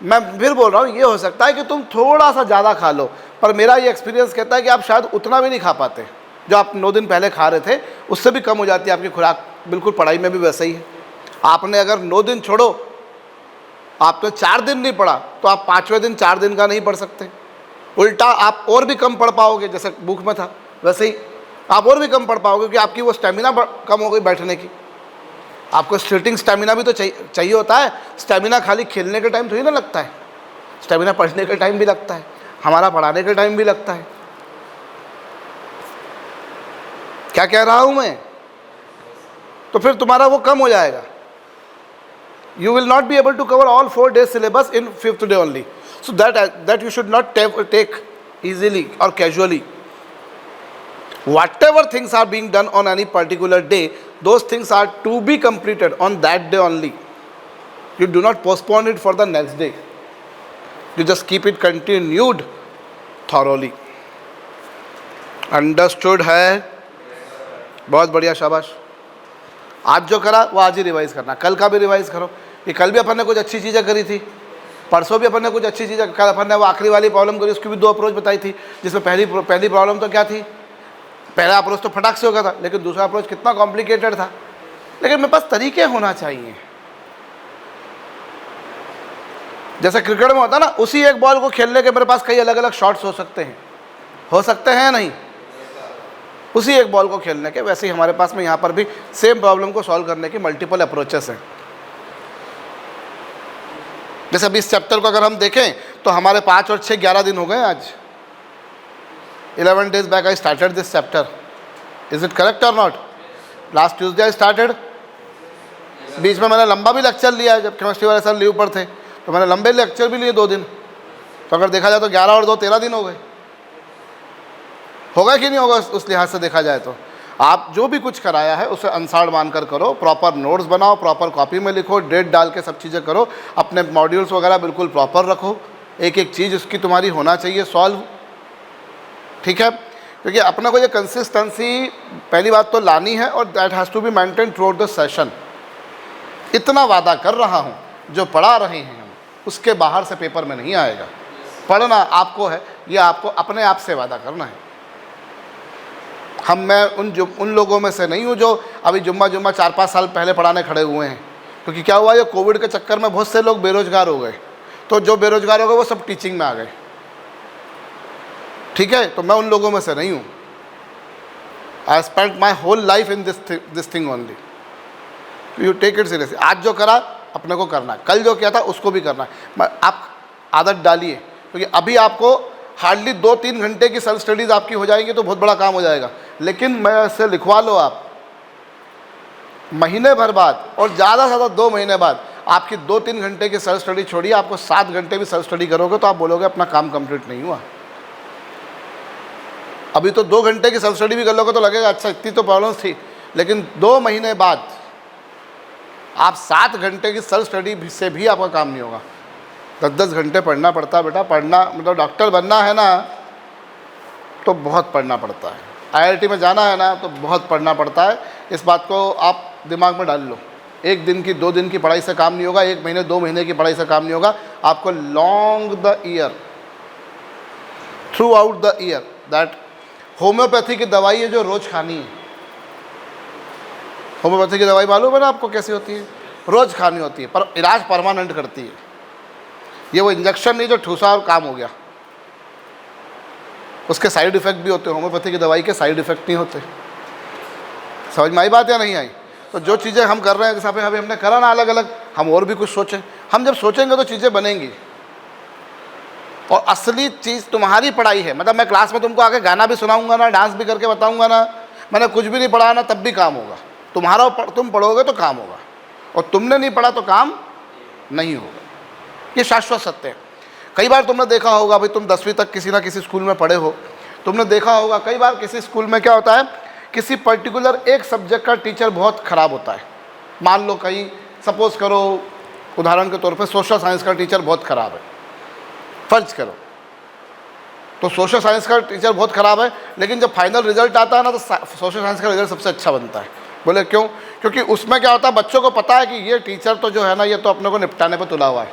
मैं फिर बोल रहा हूँ ये हो सकता है कि तुम थोड़ा सा ज़्यादा खा लो, पर मेरा ये एक्सपीरियंस कहता है कि आप शायद उतना भी नहीं खा पाते जो आप 9 दिन पहले खा रहे थे, उससे भी कम हो जाती है आपकी खुराक। बिल्कुल पढ़ाई में भी वैसा ही है। आपने अगर 9 दिन छोड़ो, आपने 4 दिन नहीं पढ़ा तो आप 5वें दिन 4 दिन का नहीं पढ़ सकते, उल्टा आप और भी कम पढ़ पाओगे। जैसे बुक में था वैसे ही आप और भी कम पढ़ पाओगे, क्योंकि आपकी वो स्टेमिना कम हो गई बैठने की। आपको सिटिंग स्टेमिना भी तो चाहिए होता है। स्टेमिना खाली खेलने के टाइम थोड़ी ना लगता है, स्टेमिना पढ़ने के टाइम भी लगता है, हमारा पढ़ाने के टाइम भी लगता है। क्या कह रहा हूं मैं। तो फिर तुम्हारा वो कम हो जाएगा, You will not be able to cover all 4 days syllabus in 5th day only. So that you should not take easily or casually. Whatever things are being done on any particular day, those things are to be completed on that day only. You do not postpone it for the next day. You just keep it continued thoroughly. Understood है? बहुत बढ़िया, शाबाश. आज जो करा वो आज ही revise करना, कल का भी रिवाइज करो. ये कल भी अपन ने कुछ अच्छी चीज़ें करी थी, परसों भी अपन ने कुछ अच्छी चीज़ें, कल अपन ने वो आखिरी वाली प्रॉब्लम करी, उसकी भी 2 अप्रोच बताई थी. जिसमें पहली प्रॉब्लम तो क्या थी, पहला अप्रोच तो फटाक से हो गया था, लेकिन दूसरा अप्रोच कितना कॉम्प्लिकेटेड था. लेकिन मेरे पास तरीके होना चाहिए. जैसे क्रिकेट में होता है ना, उसी एक बॉल को खेलने के मेरे पास कई अलग अलग शॉट्स हो सकते हैं नहीं, उसी एक बॉल को खेलने के. वैसे ही हमारे पास में यहाँ पर भी सेम प्रॉब्लम को सॉल्व करने की मल्टीपल अप्रोचेस हैं. जैसे अभी इस चैप्टर को अगर हम देखें तो हमारे 5 और 6 11 दिन हो गए आज. 11 days back I started this chapter. Is it correct or not? Last Tuesday I started. बीच में मैंने लंबा भी लेक्चर लिया है, जब केमिस्ट्री वाले सर लीव पर थे तो मैंने लंबे लेक्चर भी लिए 2 दिन. तो अगर देखा जाए तो 11 और 2 13 दिन हो गए. होगा कि नहीं होगा उस लिहाज से देखा जाए तो. आप जो भी कुछ कराया है उसे अनुसार मानकर करो, प्रॉपर नोट्स बनाओ, प्रॉपर कॉपी में लिखो, डेट डाल के सब चीज़ें करो, अपने मॉड्यूल्स वगैरह बिल्कुल प्रॉपर रखो, एक एक चीज़ उसकी तुम्हारी होना चाहिए सॉल्व. ठीक है, क्योंकि अपने को ये कंसिस्टेंसी पहली बात तो लानी है और that has to be maintain throughout the session. इतना वादा कर रहा हूँ, जो पढ़ा रहे हैं हम उसके बाहर से पेपर में नहीं आएगा. पढ़ना आपको है, ये आपको अपने आप से वादा करना है. मैं उन लोगों में से नहीं हूँ जो अभी जुम्मा 4-5 साल पहले पढ़ाने खड़े हुए हैं. क्योंकि क्या हुआ, ये कोविड के चक्कर में बहुत से लोग बेरोजगार हो गए. तो जो बेरोजगार हो गए वो सब टीचिंग में आ गए. ठीक है, तो मैं उन लोगों में से नहीं हूँ. I spend my whole life in this thing only. You take it seriously. आज जो करा अपने को करना है, कल जो किया था उसको भी करना है. आप आदत डालिए, क्योंकि अभी आपको हार्डली 2-3 घंटे की सेल्फ स्टडीज़ आपकी हो जाएंगी तो बहुत बड़ा काम हो जाएगा. लेकिन मैं से लिखवा लो, आप महीने भर बाद और ज़्यादा से ज़्यादा 2 महीने बाद आपकी 2-3 घंटे की सेल्फ स्टडी छोड़िए, आपको 7 घंटे भी सेल्फ स्टडी करोगे तो आप बोलोगे अपना काम कंप्लीट नहीं हुआ. अभी तो 2 घंटे की सेल्फ स्टडी भी कर लोगे तो लगेगा अच्छा इतनी तो प्रॉब्लम्स थी. लेकिन 2 महीने बाद आप 7 घंटे की सेल्फ स्टडी से भी आपका काम नहीं होगा. 10-10 घंटे पढ़ना पड़ता है बेटा. पढ़ना मतलब डॉक्टर बनना है ना तो बहुत पढ़ना पड़ता है. IIT में जाना है ना तो बहुत पढ़ना पड़ता है. इस बात को आप दिमाग में डाल लो. 1 दिन की 2 दिन की पढ़ाई से काम नहीं होगा, 1 महीने 2 महीने की पढ़ाई से काम नहीं होगा. आपको long the year, through out the year, that homeopathy की दवाई है जो रोज़ खानी है. होम्योपैथी की दवाई मालूम है ना आपको कैसी होती है? रोज़ खानी होती है, पर इलाज परमानेंट करती है. ये वो इंजेक्शन नहीं जो ठूसा और काम हो गया. उसके साइड इफ़ेक्ट भी होते हैं. होम्योपैथी की दवाई के साइड इफ़ेक्ट नहीं होते. समझ में आई बात या नहीं आई? तो जो चीज़ें हम कर रहे हैं, जैसे अभी हमने करा ना अलग अलग, हम और भी कुछ सोचें. हम जब सोचेंगे तो चीज़ें बनेंगी. और असली चीज़ तुम्हारी पढ़ाई है. मतलब मैं क्लास में तुमको आके गाना भी सुनाऊंगा ना, डांस भी करके बताऊंगा ना, मैंने कुछ भी नहीं पढ़ा ना, तब भी काम होगा. तुम पढ़ोगे तो काम होगा, और तुमने नहीं पढ़ा तो काम नहीं होगा. ये शाश्वत सत्य है. कई बार तुमने देखा होगा, भाई तुम 10वीं तक किसी ना किसी स्कूल में पढ़े हो, तुमने देखा होगा कई बार किसी स्कूल में क्या होता है, किसी पर्टिकुलर एक सब्जेक्ट का टीचर बहुत ख़राब होता है. मान लो कहीं सपोज करो, उदाहरण के तौर पे सोशल साइंस का टीचर बहुत ख़राब है, फर्ज करो. तो सोशल साइंस का टीचर बहुत ख़राब है, लेकिन जब फाइनल रिजल्ट आता है ना तो सोशल साइंस का रिजल्ट सबसे अच्छा बनता है. बोले क्यों? क्योंकि उसमें क्या होता है, बच्चों को पता है कि ये टीचर तो जो है ना, ये तो अपने को निपटाने पर तुला हुआ है,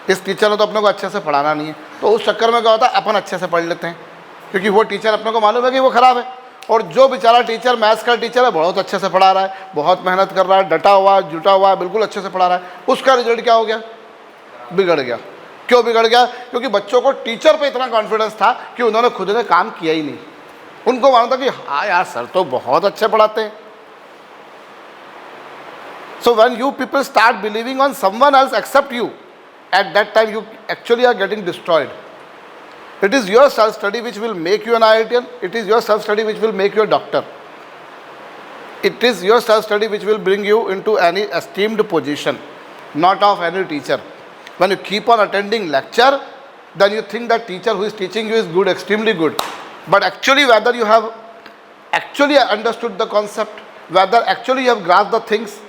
इस टीचर ने तो अपने को अच्छे से पढ़ाना नहीं है. तो उस चक्कर में क्या होता है, अपन अच्छे से पढ़ लेते हैं, क्योंकि वो टीचर अपने को मालूम है कि वो ख़राब है. और जो बेचारा टीचर मैथ्स का टीचर है, बहुत अच्छे से पढ़ा रहा है, बहुत मेहनत कर रहा है, डटा हुआ है, जुटा हुआ है, बिल्कुल अच्छे से पढ़ा रहा है, उसका रिजल्ट क्या हो गया? बिगड़ गया. क्यों बिगड़ गया? क्योंकि बच्चों को टीचर पे इतना कॉन्फिडेंस था कि उन्होंने खुद ने काम किया ही नहीं. उनको मालूम था कि हाँ यार सर तो बहुत अच्छे पढ़ाते हैं. So when you people start believing on someone else except you, at that time you actually are getting destroyed. It is your self-study which will make you an IITian. It is your self-study which will make you a doctor. It is your self-study which will bring you into any esteemed position. not of any teacher. When you keep on attending lecture, then you think that teacher who is teaching you is good, extremely good. But actually whether you have actually understood the concept, whether actually you have grasped the things,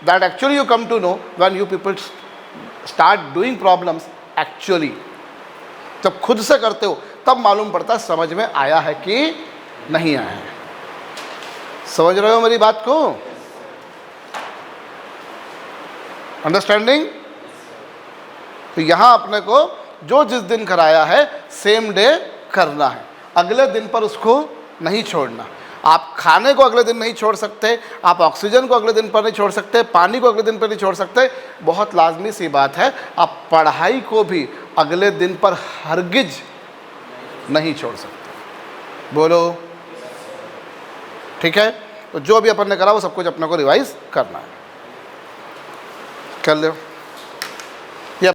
that actually you come to know when you people start doing problems actually. जब खुद से करते हो तब मालूम पड़ता है समझ में आया है कि नहीं आया है. समझ रहे हो मेरी बात को? अंडरस्टैंडिंग? तो यहाँ अपने को जो जिस दिन कराया है सेम डे करना है, अगले दिन पर उसको नहीं छोड़ना. आप खाने को अगले दिन नहीं छोड़ सकते, आप ऑक्सीजन को अगले दिन पर नहीं छोड़ सकते, पानी को अगले दिन पर नहीं छोड़ सकते. बहुत लाजमी सी बात है, आप पढ़ाई को भी अगले दिन पर हरगिज नहीं छोड़ सकते. बोलो ठीक है? तो जो भी अपन ने करा वो सब कुछ अपने को रिवाइज करना है. कर लो.